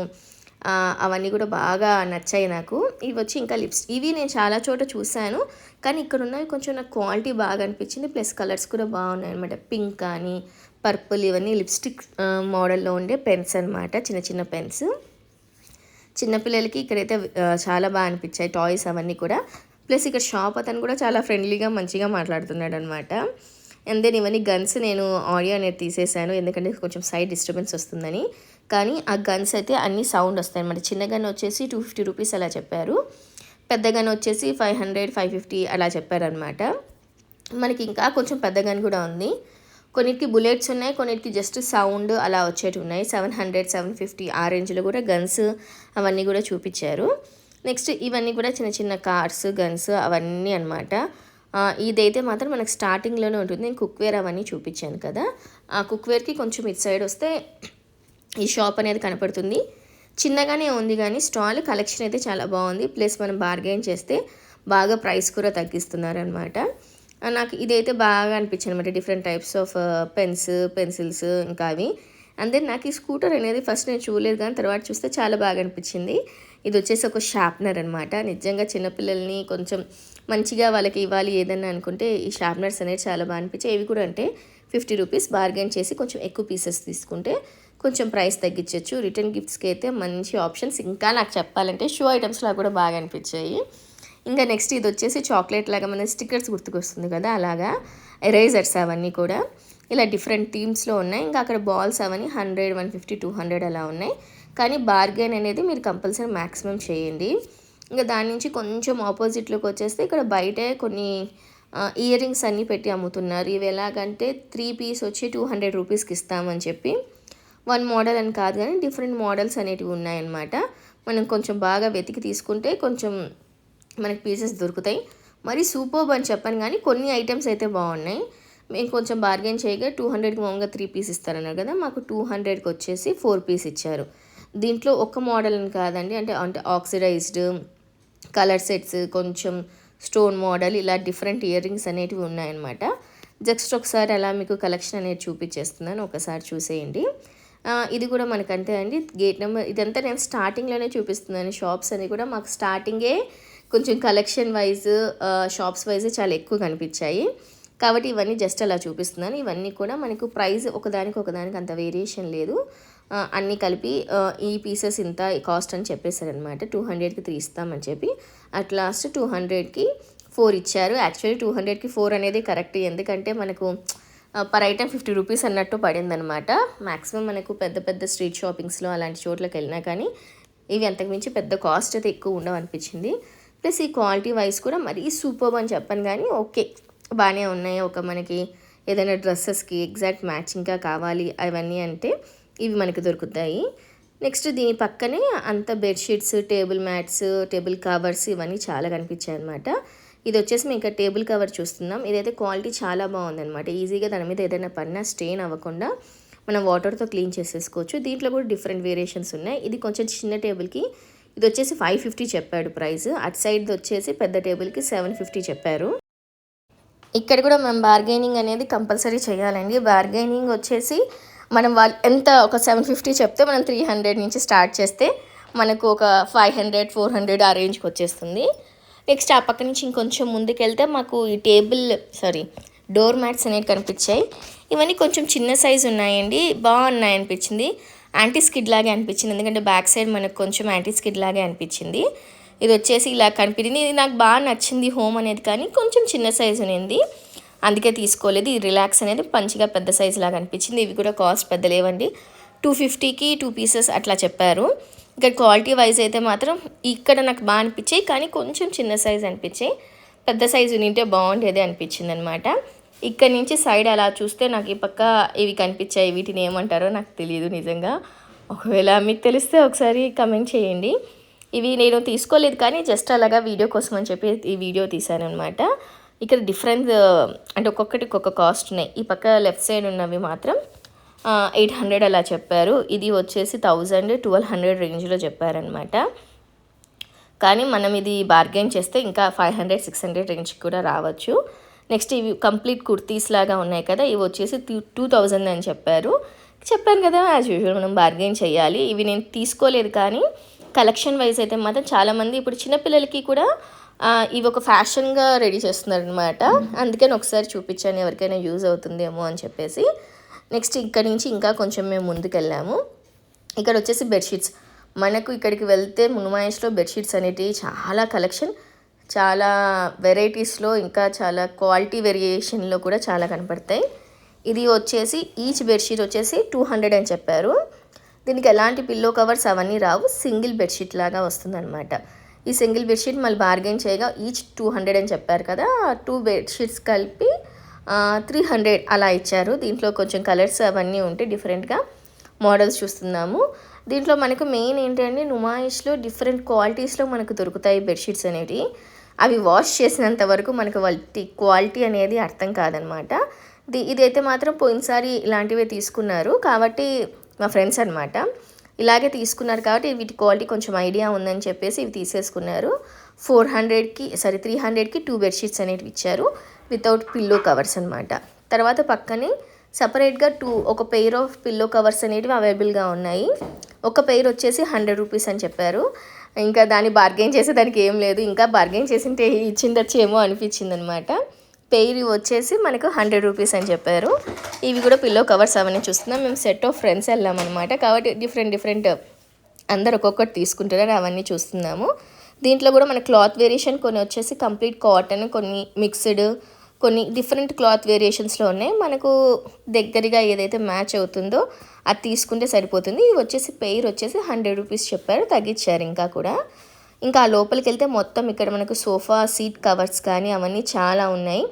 అవన్నీ కూడా బాగా నచ్చాయి నాకు. ఇవి వచ్చి ఇంకా లిప్స్, ఇవి నేను చాలా చోట చూశాను కానీ ఇక్కడ ఉన్నవి కొంచెం నాకు క్వాలిటీ బాగా అనిపించింది, ప్లస్ కలర్స్ కూడా బాగున్నాయి అనమాట. పింక్ కానీ పర్పుల్, ఇవన్నీ లిప్స్టిక్ మోడల్లో ఉండే పెన్స్ అనమాట, చిన్న చిన్న పెన్స్. చిన్నపిల్లలకి ఇక్కడైతే చాలా బాగా అనిపించాయి టాయ్స్ అవన్నీ కూడా. ప్లస్ ఇక్కడ షాప్ అతను కూడా చాలా ఫ్రెండ్లీగా మంచిగా మాట్లాడుతున్నాడు అనమాట. అండ్ దెన్ ఇవన్నీ గన్స్, నేను ఆడియో అనేది తీసేసాను ఎందుకంటే కొంచెం సైడ్ డిస్టర్బెన్స్ వస్తుందని. కానీ ఆ గన్స్ అయితే అన్ని సౌండ్ వస్తాయి అనమాట. చిన్న గన్ వచ్చేసి 250 రూపీస్ అలా చెప్పారు, పెద్ద గన్ వచ్చేసి 500 550 అలా చెప్పారనమాట. మనకి ఇంకా కొంచెం పెద్ద గన్ కూడా ఉంది. కొన్నిటికి బుల్లెట్స్ ఉన్నాయి, కొన్నిటికి జస్ట్ సౌండ్ అలా వచ్చేటి ఉన్నాయి. 700 750 ఆ రేంజ్లో కూడా గన్స్ అవన్నీ కూడా చూపించారు. నెక్స్ట్ ఇవన్నీ కూడా చిన్న చిన్న కార్స్, గన్స్ అవన్నీ అనమాట. ఇదైతే మాత్రం మనకు స్టార్టింగ్లోనే ఉంటుంది. నేను కుక్వేర్ అవన్నీ చూపించాను కదా, ఆ కుక్వేర్కి కొంచెం ఇటు సైడ్ వస్తే ఈ షాప్ అనేది కనపడుతుంది. చిన్నగానే ఉంది కానీ స్టాల్ కలెక్షన్ అయితే చాలా బాగుంది. ప్లస్ మనం బార్గెన్ చేస్తే బాగా ప్రైస్ కూడా తగ్గిస్తున్నారు అనమాట. నాకు ఇదైతే బాగా అనిపించింది అనమాట, different types of pens, pencils ఇంకా అవి. అండ్ దెన్ నాకు ఈ స్కూటర్ అనేది ఫస్ట్ నేను చూడలేదు కానీ తర్వాత చూస్తే చాలా బాగా అనిపించింది. ఇది వచ్చేసి ఒక షార్ప్నర్ అనమాట. నిజంగా చిన్నపిల్లల్ని కొంచెం మంచిగా వాళ్ళకి ఇవ్వాలి ఏదన్నా అనుకుంటే ఈ షార్ప్నర్స్ అనేది చాలా బాగా అనిపించాయి. ఇవి కూడా అంటే 50 రూపీస్, బార్గెన్ చేసి కొంచెం ఎక్కువ పీసెస్ తీసుకుంటే కొంచెం ప్రైస్ తగ్గించవచ్చు. రిటర్న్ గిఫ్ట్స్కి అయితే మంచి ఆప్షన్స్. ఇంకా నాకు చెప్పాలంటే షూ ఐటమ్స్లా కూడా బాగా అనిపించాయి. ఇంకా నెక్స్ట్ ఇది వచ్చేసి చాక్లెట్ లాగా మన స్టిక్కర్స్ గుర్తుకొస్తుంది కదా, అలాగా ఎరేజర్స్ అవన్నీ కూడా ఇలా డిఫరెంట్ థీమ్స్లో ఉన్నాయి. ఇంకా అక్కడ బాల్స్ అవన్నీ 100 150 200 అలా ఉన్నాయి. కానీ బార్గెన్ అనేది మీరు కంపల్సరీ మ్యాక్సిమం చేయండి. ఇంకా దాని నుంచి కొంచెం ఆపోజిట్లోకి వచ్చేస్తే ఇక్కడ బయటే కొన్ని ఇయర్ రింగ్స్ అన్నీ పెట్టి అమ్ముతున్నారు. ఇవి ఎలాగంటే 3 పీస్ వచ్చి 200 రూపీస్కి ఇస్తామని చెప్పి, 1 మోడల్ అని కాదు కానీ డిఫరెంట్ మోడల్స్ అనేటివి ఉన్నాయన్నమాట. మనం కొంచెం బాగా వెతికి తీసుకుంటే కొంచెం మనకి పీసెస్ దొరుకుతాయి. మరి సూపర్బ్ అని చెప్పను కానీ కొన్ని ఐటమ్స్ అయితే బాగున్నాయి. మేము కొంచెం బార్గెన్ చేయగా 200కి మామూలుగా 3 పీస్ ఇస్తారన్నారు కదా, మాకు 200కి వచ్చేసి 4 పీస్ ఇచ్చారు. దీంట్లో ఒక మోడల్ అని కాదండి, అంటే అంటే ఆక్సిడైజ్డ్ కలర్ సెట్స్, కొంచెం స్టోన్ మోడల్, ఇలా డిఫరెంట్ ఇయర్ రింగ్స్ అనేటివి ఉన్నాయన్నమాట. జస్ట్ ఒకసారి అలా మీకు కలెక్షన్ అనేది చూపించేస్తున్నాను, ఒకసారి చూసేయండి. ఇది కూడా మనకంతే అండి, గేట్ నెంబర్. ఇదంతా నేను స్టార్టింగ్లోనే చూపిస్తున్నాను. షాప్స్ అని కూడా మాకు స్టార్టింగే కొంచెం కలెక్షన్ వైజ్, షాప్స్ వైజ్ చాలా ఎక్కువ కనిపించాయి కాబట్టి ఇవన్నీ జస్ట్ అలా చూపిస్తున్నాను. ఇవన్నీ కూడా మనకు ప్రైస్ ఒకదానికి అంత వేరియేషన్ లేదు. అన్నీ కలిపి ఈ పీసెస్ ఇంత కాస్ట్ అని చెప్పేశారనమాట. 200కి 3 ఇస్తామని చెప్పి అట్ లాస్ట్ 200కి 4 ఇచ్చారు. యాక్చువల్లీ 200కి 4 అనేది కరెక్ట్, ఎందుకంటే మనకు పర్ ఐటమ్ 50 రూపీస్ అన్నట్టు పడిందనమాట. మ్యాక్సిమం మనకు పెద్ద పెద్ద స్ట్రీట్ షాపింగ్స్లో అలాంటి చోట్లకి వెళ్ళినా కానీ ఇవి అంతకుమించి పెద్ద కాస్ట్ అయితే ఎక్కువ ఉండవు అనిపించింది. ప్లస్ ఈ క్వాలిటీ వైజ్ కూడా మరీ సూపర్బ్ అని చెప్పను కానీ ఓకే, బాగానే ఉన్నాయి. ఒక మనకి ఏదైనా డ్రెస్సెస్కి ఎగ్జాక్ట్ మ్యాచింగ్గా కావాలి అవన్నీ అంటే ఇవి మనకి దొరుకుతాయి. నెక్స్ట్ దీని పక్కనే అంత bedsheets, table mats, table covers ఇవన్నీ చాలా కనిపించాయి అనమాట. ఇది వచ్చేసి మేము ఇంకా టేబుల్ కవర్ చూస్తున్నాం. ఇదైతే క్వాలిటీ చాలా బాగుందన్నమాట. ఈజీగా దాని మీద ఏదైనా పడినా స్టెయిన్ అవ్వకుండా మనం వాటర్తో క్లీన్ చేసేసుకోవచ్చు. దీంట్లో కూడా డిఫరెంట్ వేరియేషన్స్ ఉన్నాయి. ఇది కొంచెం చిన్న టేబుల్కి ఇది వచ్చేసి 550 చెప్పాడు ప్రైస్. అటు సైడ్ వచ్చేసి పెద్ద టేబుల్కి 750 చెప్పారు. ఇక్కడ కూడా మనం బార్గెనింగ్ అనేది కంపల్సరీ చేయాలండి. బార్గెనింగ్ వచ్చేసి మనం వాళ్ళు ఎంత ఒక 750 చెప్తే మనం 300 నుంచి స్టార్ట్ చేస్తే మనకు ఒక 500 400 ఆ రేంజ్కి వచ్చేస్తుంది. నెక్స్ట్ ఆ పక్క నుంచి ఇంకొంచెం ముందుకెళ్తే మాకు ఈ డోర్ మ్యాట్స్ అనేవి కనిపించాయి. ఇవన్నీ కొంచెం చిన్న సైజు ఉన్నాయండి, బాగున్నాయి అనిపించింది. యాంటీ స్కిడ్ లాగే అనిపించింది, ఎందుకంటే బ్యాక్ సైడ్ మనకు కొంచెం యాంటీ స్కిడ్ లాగే అనిపించింది. ఇది వచ్చేసి ఇలా కనిపించింది. ఇది నాకు బాగా నచ్చింది హోమ్ అనేది, కానీ కొంచెం చిన్న సైజు ఉంది అందుకే తీసుకోలేదు. ఈ రిలాక్స్ అనేది మంచిగా పెద్ద సైజు లాగా అనిపించింది. ఇవి కూడా కాస్ట్ పెద్ద లేవండి, 250కి 2 పీసెస్ అట్లా చెప్పారు. ఇక్కడ క్వాలిటీ వైజ్ అయితే మాత్రం ఇక్కడ నాకు బాగా అనిపించాయి, కానీ కొంచెం చిన్న సైజు అనిపించాయి. పెద్ద సైజు నింటే బాగుండేది అనిపించింది అనమాట. ఇక్కడ నుంచి సైడ్ అలా చూస్తే నాకు ఈ పక్క ఇవి కనిపించాయి. వీటిని ఏమంటారో నాకు తెలియదు నిజంగా. ఒకవేళ మీకు తెలిస్తే ఒకసారి కమెంట్ చేయండి. ఇవి నేను తీసుకోలేదు కానీ జస్ట్ అలాగా వీడియో కోసం అని చెప్పి ఈ వీడియో తీశాను అనమాట. ఇక్కడ డిఫరెన్స్ అంటే ఒక్కొక్కటి ఒక్కొక్క కాస్ట్ ఉన్నాయి. ఈ పక్క లెఫ్ట్ సైడ్ ఉన్నవి మాత్రం 800 అలా చెప్పారు. ఇది వచ్చేసి 1000 1200 రేంజ్లో చెప్పారనమాట. కానీ మనం ఇది బార్గెన్ చేస్తే ఇంకా 500 600 రేంజ్కి కూడా రావచ్చు. నెక్స్ట్ ఇవి కంప్లీట్ కుర్తీస్ లాగా ఉన్నాయి కదా, ఇవి వచ్చేసి 2000 అని చెప్పారు. చెప్పాను కదా, యాజ్ యూజువల్ మనం బార్గెన్ చేయాలి. ఇవి నేను తీసుకోలేదు, కానీ కలెక్షన్ వైజ్ అయితే మాత్రం చాలామంది ఇప్పుడు చిన్నపిల్లలకి కూడా ఇవి ఒక ఫ్యాషన్గా రెడీ చేస్తున్నారు అనమాట. అందుకని ఒకసారి చూపించాను, ఎవరికైనా యూజ్ అవుతుందేమో అని చెప్పేసి. నెక్స్ట్ ఇక్కడి నుంచి ఇంకా కొంచెం మేము ముందుకెళ్ళాము. ఇక్కడ వచ్చేసి బెడ్షీట్స్. మనకు ఇక్కడికి వెళ్తే నుమాయిష్లో బెడ్షీట్స్ అనేటివి చాలా కలెక్షన్, చాలా వెరైటీస్లో, ఇంకా చాలా క్వాలిటీ వేరియేషన్లో కూడా చాలా కనపడతాయి. ఇది వచ్చేసి ఈచ్ బెడ్షీట్ వచ్చేసి 200 అని చెప్పారు. దీనికి ఎలాంటి పిల్లో కవర్స్ అవన్నీ రావు, సింగిల్ బెడ్షీట్ లాగా వస్తుందన్నమాట. ఈ సింగిల్ బెడ్షీట్ మళ్ళీ బార్గెన్ చేయగా ఈచ్ 200 అని చెప్పారు కదా, 2 బెడ్షీట్స్ కలిపి 300 అలా ఇచ్చారు. దీంట్లో కొంచెం కలర్స్ అవన్నీ ఉంటే డిఫరెంట్గా మోడల్స్ చూస్తున్నాము. దీంట్లో మనకు మెయిన్ ఏంటంటే నుమాయిష్లో డిఫరెంట్ క్వాలిటీస్లో మనకు దొరుకుతాయి బెడ్షీట్స్ అనేవి. అవి వాష్ చేసినంత వరకు మనకు వాటి క్వాలిటీ అనేది అర్థం కాదనమాట. ఇదైతే మాత్రం పోయినసారి ఇలాంటివే తీసుకున్నారు కాబట్టి మా ఫ్రెండ్స్ అనమాట, ఇలాగే తీసుకున్నారు కాబట్టి వీటి క్వాలిటీ కొంచెం ఐడియా ఉందని చెప్పేసి ఇవి తీసేసుకున్నారు. 300కి 2 బెడ్షీట్స్ అనేవి ఇచ్చారు వితౌట్ పిల్లో కవర్స్ అనమాట. తర్వాత పక్కనే సపరేట్గా ఒక పెయిర్ ఆఫ్ పిల్లో కవర్స్ అనేవి అవైలబుల్గా ఉన్నాయి. ఒక పెయిర్ వచ్చేసి 100 రూపీస్ అని చెప్పారు. ఇంకా దాన్ని బార్గెన్ చేసే దానికి ఏం లేదు, ఇంకా బార్గెన్ చేసింటే ఇచ్చిందచ్చేమో అనిపించింది అనమాట. పెయిర్ వచ్చేసి మనకు 100 రూపీస్ అని చెప్పారు. ఇవి కూడా పిల్లో కవర్స్ అవన్నీ చూస్తున్నాం. మేము సెట్ ఆఫ్ ఫ్రెండ్స్ వెళ్ళామన్నమాట, కాబట్టి డిఫరెంట్ అందరు ఒక్కొక్కటి తీసుకుంటున్నారు, అవన్నీ చూస్తున్నాము. దీంట్లో కూడా మన క్లాత్ వేరియేషన్ కొన్ని వచ్చేసి కంప్లీట్ కాటన్, కొన్ని మిక్స్డ్, కొన్ని డిఫరెంట్ క్లాత్ వేరియేషన్స్లో ఉన్నాయి. మనకు దగ్గరగా ఏదైతే మ్యాచ్ అవుతుందో అది తీసుకుంటే సరిపోతుంది. ఇవి వచ్చేసి పెయిర్ వచ్చేసి 100 రూపీస్ చెప్పారు, తగ్గించారు ఇంకా కూడా. ఇంకా ఆ లోపలికి వెళ్తే మొత్తం ఇక్కడ మనకు సోఫా సీట్ కవర్స్ కానీ అవన్నీ చాలా ఉన్నాయి.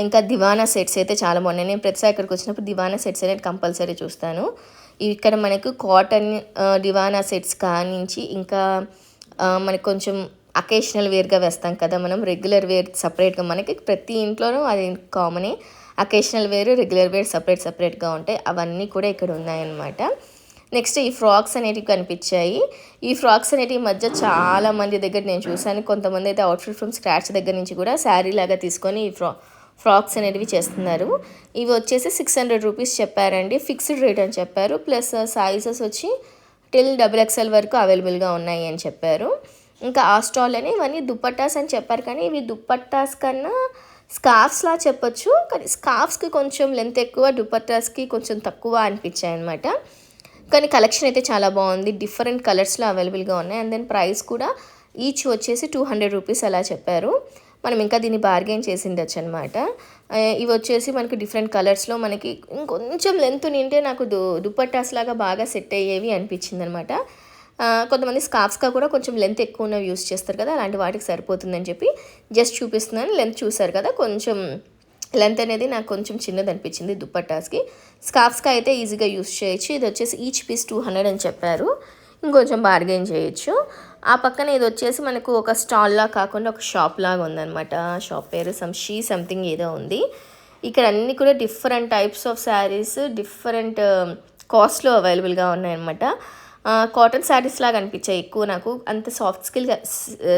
ఇంకా దివానా సెట్స్ అయితే చాలా బాగున్నాయి. నేను ప్రతిసారి ఇక్కడికి వచ్చినప్పుడు దివానా సెట్స్ అనేది కంపల్సరీ చూస్తాను. ఇక్కడ మనకు కాటన్ దివానా సెట్స్ కానించి ఇంకా మనకు కొంచెం అకేషనల్ వేర్గా వేస్తాం కదా మనం, రెగ్యులర్ వేర్ సపరేట్గా మనకి ప్రతి ఇంట్లోనూ అది కామనే. అకేషనల్ వేర్, రెగ్యులర్ వేర్ సపరేట్గా ఉంటాయి. అవన్నీ కూడా ఇక్కడ ఉన్నాయన్నమాట. నెక్స్ట్ ఈ ఫ్రాక్స్ అనేటివి కనిపించాయి. ఈ ఫ్రాక్స్ అనేటివి మధ్య చాలా మంది దగ్గర నేను చూసాను. కొంతమంది అయితే అవుట్ఫిట్ ఫ్రమ్ స్క్రాచ్ దగ్గర నుంచి కూడా శారీ లాగా తీసుకొని ఈ ఫ్రాక్స్ అనేటివి చేస్తున్నారు. ఇవి వచ్చేసి 600 రూపీస్ చెప్పారండి, ఫిక్స్డ్ రేట్ అని చెప్పారు. ప్లస్ సైజెస్ వచ్చి టిల్ XXL వరకు అవైలబుల్గా ఉన్నాయి అని చెప్పారు. ఇంకా ఆ స్టాల్ అని ఇవన్నీ దుపట్టాస్ అని చెప్పారు, కానీ ఇవి దుపట్టాస్ కన్నా స్కార్ఫ్స్లా చెప్పొచ్చు. కానీ స్కార్ఫ్స్కి కొంచెం లెంత్ ఎక్కువ, దుపట్టాస్కి కొంచెం తక్కువ అనిపించాయి అనమాట. కానీ కలెక్షన్ అయితే చాలా బాగుంది, డిఫరెంట్ కలర్స్లో అవైలబుల్గా ఉన్నాయి. అండ్ దెన్ ప్రైస్ కూడా ఈచ్ వచ్చేసి 200 రూపీస్ అలా చెప్పారు. మనం ఇంకా దీన్ని బార్గెన్ చేసి ఉండొచ్చు అనమాట. ఇవి వచ్చేసి మనకి డిఫరెంట్ కలర్స్లో మనకి ఇంకొంచెం లెంత్ నింటే నాకు దుపట్టాస్ లాగా బాగా సెట్ అయ్యేవి అనిపించింది అనమాట. కొంతమంది స్కార్ఫ్స్గా కూడా కొంచెం లెంత్ ఎక్కువ ఉన్నవి యూస్ చేస్తారు కదా, అలాంటి వాటికి సరిపోతుందని చెప్పి జస్ట్ చూపిస్తున్నాను. లెంత్ చూసారు కదా, కొంచెం లెంత్ అనేది నాకు కొంచెం చిన్నది అనిపించింది దుపట్టాస్కి. స్కార్ఫ్స్కి అయితే ఈజీగా యూస్ చేయొచ్చు. ఇది వచ్చేసి ఈచ్ పీస్ 200 అని చెప్పారు, ఇంకొంచెం బార్గెన్ చేయొచ్చు. ఆ పక్కన ఇది వచ్చేసి మనకు ఒక స్టాల్లా కాకుండా ఒక షాప్ లాగా ఉందన్నమాట. షాప్ పేరు సంథింగ్ ఏదో ఉంది. ఇక్కడ అన్నీ కూడా different types of saris different కాస్ట్లో అవైలబుల్గా ఉన్నాయన్నమాట. కాటన్ శారీస్ లాగా అనిపించాయి ఎక్కువ, నాకు అంత సాఫ్ట్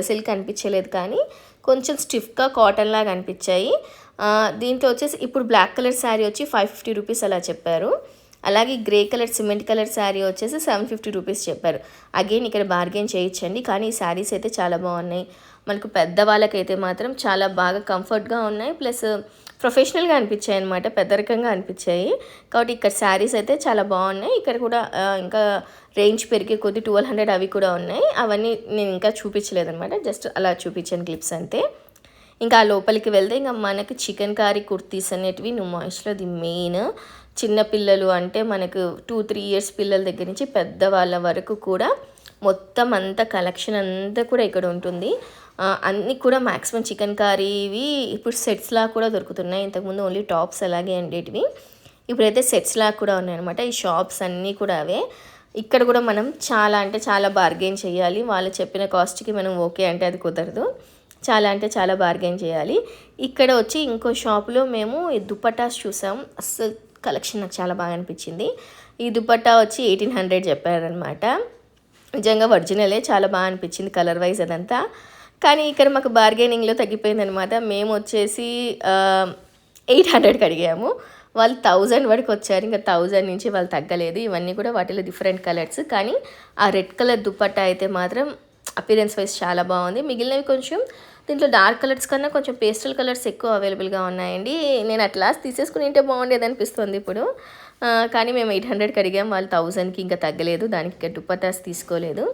సిల్క్ అనిపించలేదు, కానీ కొంచెం స్టిఫ్గా కాటన్ లాగా అనిపించాయి. దీంట్లో వచ్చేసి ఇప్పుడు బ్లాక్ కలర్ శారీ వచ్చి 550 రూపీస్ అలా చెప్పారు. అలాగే grey colour cement colour sari వచ్చేసి 750 రూపీస్ చెప్పారు. అగైన్ ఇక్కడ బార్గెన్ చేయొచ్చండి, కానీ ఈ శారీస్ అయితే చాలా బాగున్నాయి. మనకు పెద్దవాళ్ళకైతే మాత్రం చాలా బాగా కంఫర్ట్గా ఉన్నాయి, ప్లస్ ప్రొఫెషనల్గా అనిపించాయి అనమాట, పెద్దరికంగా అనిపించాయి. కాబట్టి ఇక్కడ శారీస్ అయితే చాలా బాగున్నాయి. ఇక్కడ కూడా ఇంకా రేంజ్ పెరిగే కొద్ది 1200 అవి కూడా ఉన్నాయి. అవన్నీ నేను ఇంకా చూపించలేదన్నమాట, జస్ట్ అలా చూపించాను క్లిప్స్ అంతే. ఇంకా లోపలికి వెళ్తే ఇంకా మనకి చికెన్ కారీ కుర్తీస్ అనేటివి నుమాయిష్లో ది మెయిన్. చిన్నపిల్లలు అంటే మనకు 2-3 ఇయర్స్ పిల్లల దగ్గర నుంచి పెద్దవాళ్ళ వరకు కూడా మొత్తం అంతా కలెక్షన్ అంతా కూడా ఇక్కడ ఉంటుంది. అన్నీ కూడా మ్యాక్సిమం చికెన్ కారీవి ఇప్పుడు సెట్స్లా కూడా దొరుకుతున్నాయి. ఇంతకుముందు ఓన్లీ టాప్స్ అలాగే ఉండేటివి, ఇప్పుడైతే సెట్స్లా కూడా ఉన్నాయన్నమాట. ఈ షాప్స్ అన్నీ కూడా అవే. ఇక్కడ కూడా మనం చాలా అంటే చాలా బార్గెన్ చేయాలి. వాళ్ళు చెప్పిన కాస్ట్కి మనం ఓకే అంటే అది కుదరదు, చాలా అంటే చాలా బార్గెన్ చేయాలి. ఇక్కడ వచ్చి ఇంకో షాపులో మేము దుపట్టాస్ చూసాం. అస్సలు కలెక్షన్ నాకు చాలా బాగా అనిపించింది. ఈ దుపట్టా వచ్చి 1800 చెప్పారనమాట. నిజంగా ఒరిజినలే, చాలా బాగా అనిపించింది కలర్ వైజ్ అదంతా. కానీ ఇక్కడ మాకు బార్గెనింగ్లో తగ్గిపోయిందనమాట. మేము వచ్చేసి 800కి అడిగాము, వాళ్ళు 1000 వరకు వచ్చారు. ఇంకా 1000 నుంచి వాళ్ళు తగ్గలేదు. ఇవన్నీ కూడా వాటిలో డిఫరెంట్ కలర్స్. కానీ ఆ రెడ్ కలర్ దుపట్టా అయితే మాత్రం అపీరెన్స్ వైజ్ చాలా బాగుంది. మిగిలినవి కొంచెం దీంట్లో డార్క్ కలర్స్ కన్నా కొంచెం పేస్టల్ కలర్స్ ఎక్కువ అవైలబుల్గా ఉన్నాయండి. నేను అట్లా తీసేసుకుని ఉంటే బాగుండేది అనిపిస్తుంది ఇప్పుడు. కానీ మేము 800కి అడిగాం, వాళ్ళు 1000కి ఇంకా తగ్గలేదు. దానికి ఇంకా దుపట్టాస్ తీసుకోలేదు.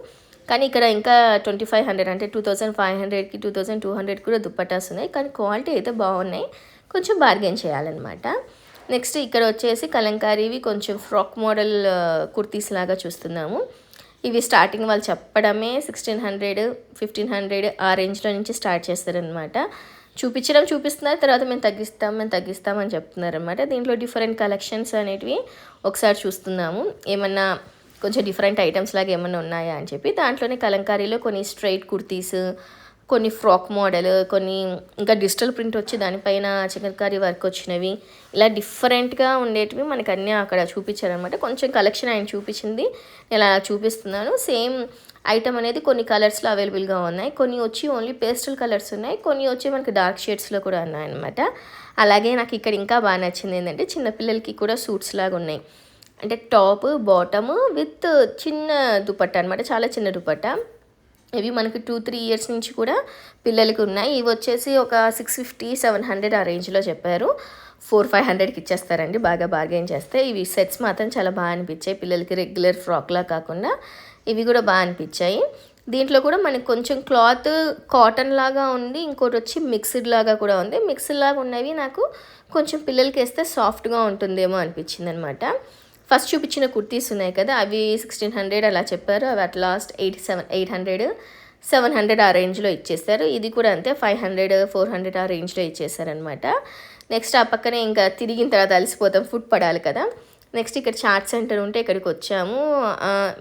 కానీ ఇక్కడ ఇంకా 2500 అంటే 2500కి 2200 కూడా దుపట్టాస్ ఉన్నాయి. కానీ క్వాలిటీ అయితే బాగున్నాయి, కొంచెం బార్గెన్ చేయాలన్నమాట. నెక్స్ట్ ఇక్కడ వచ్చేసి కలంకారీవి కొంచెం ఫ్రాక్ మోడల్ కుర్తీస్ లాగా చూస్తున్నాము. ఇవి స్టార్టింగ్ వాళ్ళు చెప్పడమే 1600 1500 ఆ రేంజ్లో నుంచి స్టార్ట్ చేస్తారనమాట. చూపిస్తున్నారు, తర్వాత మేము తగ్గిస్తామని చెప్తున్నారనమాట. దీంట్లో డిఫరెంట్ కలెక్షన్స్ అనేటివి ఒకసారి చూస్తున్నాము, ఏమన్నా కొంచెం డిఫరెంట్ ఐటమ్స్ లాగా ఏమన్నా ఉన్నాయా అని చెప్పి. దాంట్లోనే కలంకారీలో కొన్ని స్ట్రైట్ కుర్తీస్, కొన్ని ఫ్రాక్ మోడల్, కొన్ని ఇంకా డిజిటల్ ప్రింట్ వచ్చి దానిపైన చికన్కారీ వర్క్ వచ్చినవి, ఇలా డిఫరెంట్గా ఉండేటివి మనకు అన్నీ అక్కడ చూపించారనమాట. కొంచెం కలెక్షన్ ఆయన చూపించింది ఇలా చూపిస్తున్నాను. సేమ్ ఐటమ్ అనేది కొన్ని కలర్స్లో అవైలబుల్గా ఉన్నాయి, కొన్ని వచ్చి ఓన్లీ పేస్టల్ కలర్స్ ఉన్నాయి, కొన్ని వచ్చి మనకి డార్క్ షేడ్స్లో కూడా ఉన్నాయన్నమాట. అలాగే నాకు ఇక్కడ ఇంకా బాగా నచ్చింది ఏంటంటే చిన్నపిల్లలకి కూడా సూట్స్ లాగా ఉన్నాయి. అంటే టాప్ బాటమ్ విత్ చిన్న దుపట్టా అనమాట, చాలా చిన్న దుపట్టా. ఇవి మనకి 2-3 ఇయర్స్ నుంచి కూడా పిల్లలకి ఉన్నాయి. ఇవి వచ్చేసి ఒక 650-700 ఆ రేంజ్లో చెప్పారు. 400-500కి ఇచ్చేస్తారండి బాగా బార్గెన్ చేస్తే. ఇవి సెట్స్ మాత్రం చాలా బాగా అనిపించాయి, పిల్లలకి రెగ్యులర్ ఫ్రాక్లా కాకుండా ఇవి కూడా బాగా అనిపించాయి. దీంట్లో కూడా మనకి కొంచెం క్లాత్ కాటన్ లాగా ఉంది, ఇంకోటి వచ్చి మిక్స్డ్ లాగా కూడా ఉంది. మిక్స్డ్ లాగా ఉన్నవి నాకు కొంచెం పిల్లలకి వేస్తే సాఫ్ట్గా ఉంటుందేమో అనిపించింది అనమాట. ఫస్ట్ చూపించిన కుర్తీస్ ఉన్నాయి కదా, అవి 1600 అలా చెప్పారు. అవి అట్ లాస్ట్ 800-700 ఆ రేంజ్లో ఇచ్చేస్తారు. ఇది కూడా అంతే 500-400 ఆ రేంజ్లో ఇచ్చేసారనమాట. నెక్స్ట్ ఆ పక్కనే ఇంకా తిరిగిన తర్వాత అలసిపోతాం, ఫుడ్ పడాలి కదా. నెక్స్ట్ ఇక్కడ చాట్ సెంటర్ ఉంటే ఇక్కడికి వచ్చాము.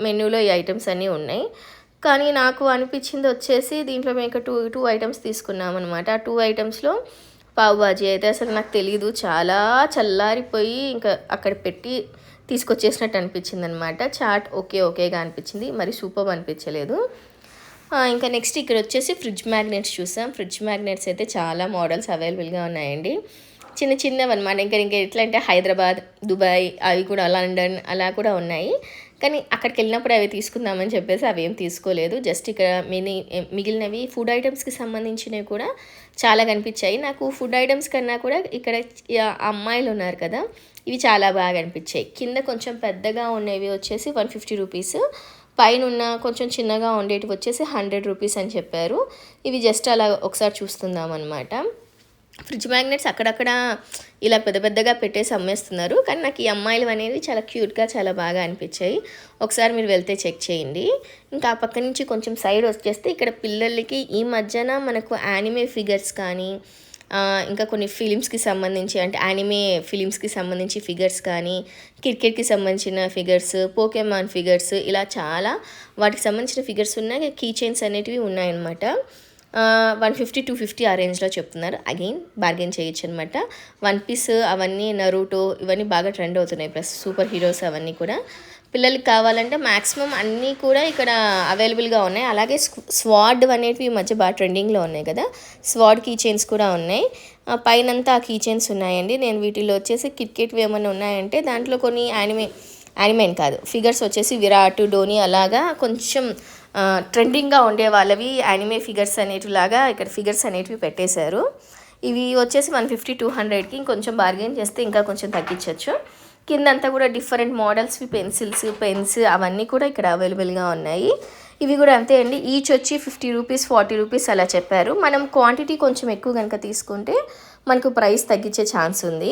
మెనూలో ఈ ఐటమ్స్ అన్నీ ఉన్నాయి. కానీ నాకు అనిపించింది వచ్చేసి దీంట్లో మేము ఇక్కడ టూ ఐటమ్స్ తీసుకున్నాం అనమాట. ఆ 2 ఐటమ్స్లో పావు బాజీ అయితే అసలు నాకు తెలియదు, చాలా చల్లారిపోయి ఇంకా అక్కడ పెట్టి తీసుకొచ్చేసినట్టు అనిపించింది అనమాట. చాట్ ఓకేగా అనిపించింది, మరి సూపర్ అనిపించలేదు. ఇంకా నెక్స్ట్ ఇక్కడ వచ్చేసి ఫ్రిడ్జ్ మ్యాగ్నెట్స్ చూసాం. ఫ్రిడ్జ్ మ్యాగ్నెట్స్ అయితే చాలా మోడల్స్ అవైలబుల్గా ఉన్నాయండి, చిన్నవి అనమాట. ఇంకా ఎట్లా అంటే హైదరాబాద్, దుబాయ్, అవి కూడా లండన్ అలా కూడా ఉన్నాయి. కానీ అక్కడికి వెళ్ళినప్పుడు అవి తీసుకుందామని చెప్పేసి అవి ఏం తీసుకోలేదు. జస్ట్ ఇక్కడ మిగిలినవి ఫుడ్ ఐటమ్స్కి సంబంధించినవి కూడా చాలా కనిపించాయి. నాకు ఫుడ్ ఐటమ్స్ కన్నా కూడా ఇక్కడ అమ్మాయిలు ఉన్నారు కదా, ఇవి చాలా బాగా అనిపించాయి. కింద కొంచెం పెద్దగా ఉండేవి వచ్చేసి 150 రూపీస్, పైన ఉన్న కొంచెం చిన్నగా ఉండేటివి వచ్చేసి 100 రూపీస్ అని చెప్పారు. ఇవి జస్ట్ అలా ఒకసారి చూస్తుందాం అనమాట. ఫ్రిడ్జ్ మ్యాగ్నెట్స్ అక్కడక్కడ ఇలా పెద్దగా పెట్టేసి అమ్మేస్తున్నారు. కానీ నాకు ఈ అమ్మాయిలు అనేవి చాలా క్యూట్గా చాలా బాగా అనిపించాయి. ఒకసారి మీరు వెళ్తే చెక్ చేయండి. ఇంకా ఆ పక్క నుంచి కొంచెం సైడ్ వచ్చేస్తే ఇక్కడ పిల్లలకి ఈ మధ్యన మనకు యానిమే ఫిగర్స్ కానీ ఇంకా కొన్ని ఫిలిమ్స్కి సంబంధించి అంటే యానిమే ఫిలిమ్స్కి సంబంధించి ఫిగర్స్ కానీ, క్రికెట్కి సంబంధించిన ఫిగర్స్, పోకెమాన్ ఫిగర్స్, ఇలా చాలా వాటికి సంబంధించిన ఫిగర్స్ ఉన్నాయి. కీ చైన్స్ అనేటివి ఉన్నాయన్నమాట. 150-250 ఆ రేంజ్లో చెప్తున్నారు. అగైన్ బార్గెన్ చేయొచ్చు అనమాట. వన్ పీస్ అవన్నీ, నరూటో ఇవన్నీ బాగా ట్రెండ్ అవుతున్నాయి, ప్లస్ సూపర్ హీరోస్ అవన్నీ కూడా పిల్లలకి కావాలంటే మ్యాక్సిమం అన్నీ కూడా ఇక్కడ అవైలబుల్గా ఉన్నాయి. అలాగే స్వాడ్ అనేటివి ఈ మధ్య బాగా ట్రెండింగ్లో ఉన్నాయి కదా, స్వాడ్ కీ చైన్స్ కూడా ఉన్నాయి. పైనంతా ఆ కీ చైన్స్ ఉన్నాయండి. నేను వీటిలో వచ్చేసి క్రికెట్వి ఏమైనా ఉన్నాయంటే దాంట్లో కొన్ని యానిమే కాదు, ఫిగర్స్ వచ్చేసి విరాట్, ధోని అలాగా కొంచెం ట్రెండింగ్గా ఉండే వాళ్ళవి యానిమే ఫిగర్స్ అనేటిలాగా ఇక్కడ ఫిగర్స్ అనేటివి పెట్టేశారు. ఇవి వచ్చేసి 150-200కి ఇంకొంచెం బార్గెన్ చేస్తే ఇంకా కొంచెం తగ్గించవచ్చు. కిందంతా కూడా డిఫరెంట్ మోడల్స్వి పెన్సిల్స్, పెన్స్ అవన్నీ కూడా ఇక్కడ అవైలబుల్గా ఉన్నాయి. ఇవి కూడా అంతే అండి, ఈచ్ వచ్చి 50 రూపీస్ 40 రూపీస్ అలా చెప్పారు. మనం క్వాంటిటీ కొంచెం ఎక్కువ కనుక తీసుకుంటే మనకు ప్రైస్ తగ్గించే ఛాన్స్ ఉంది.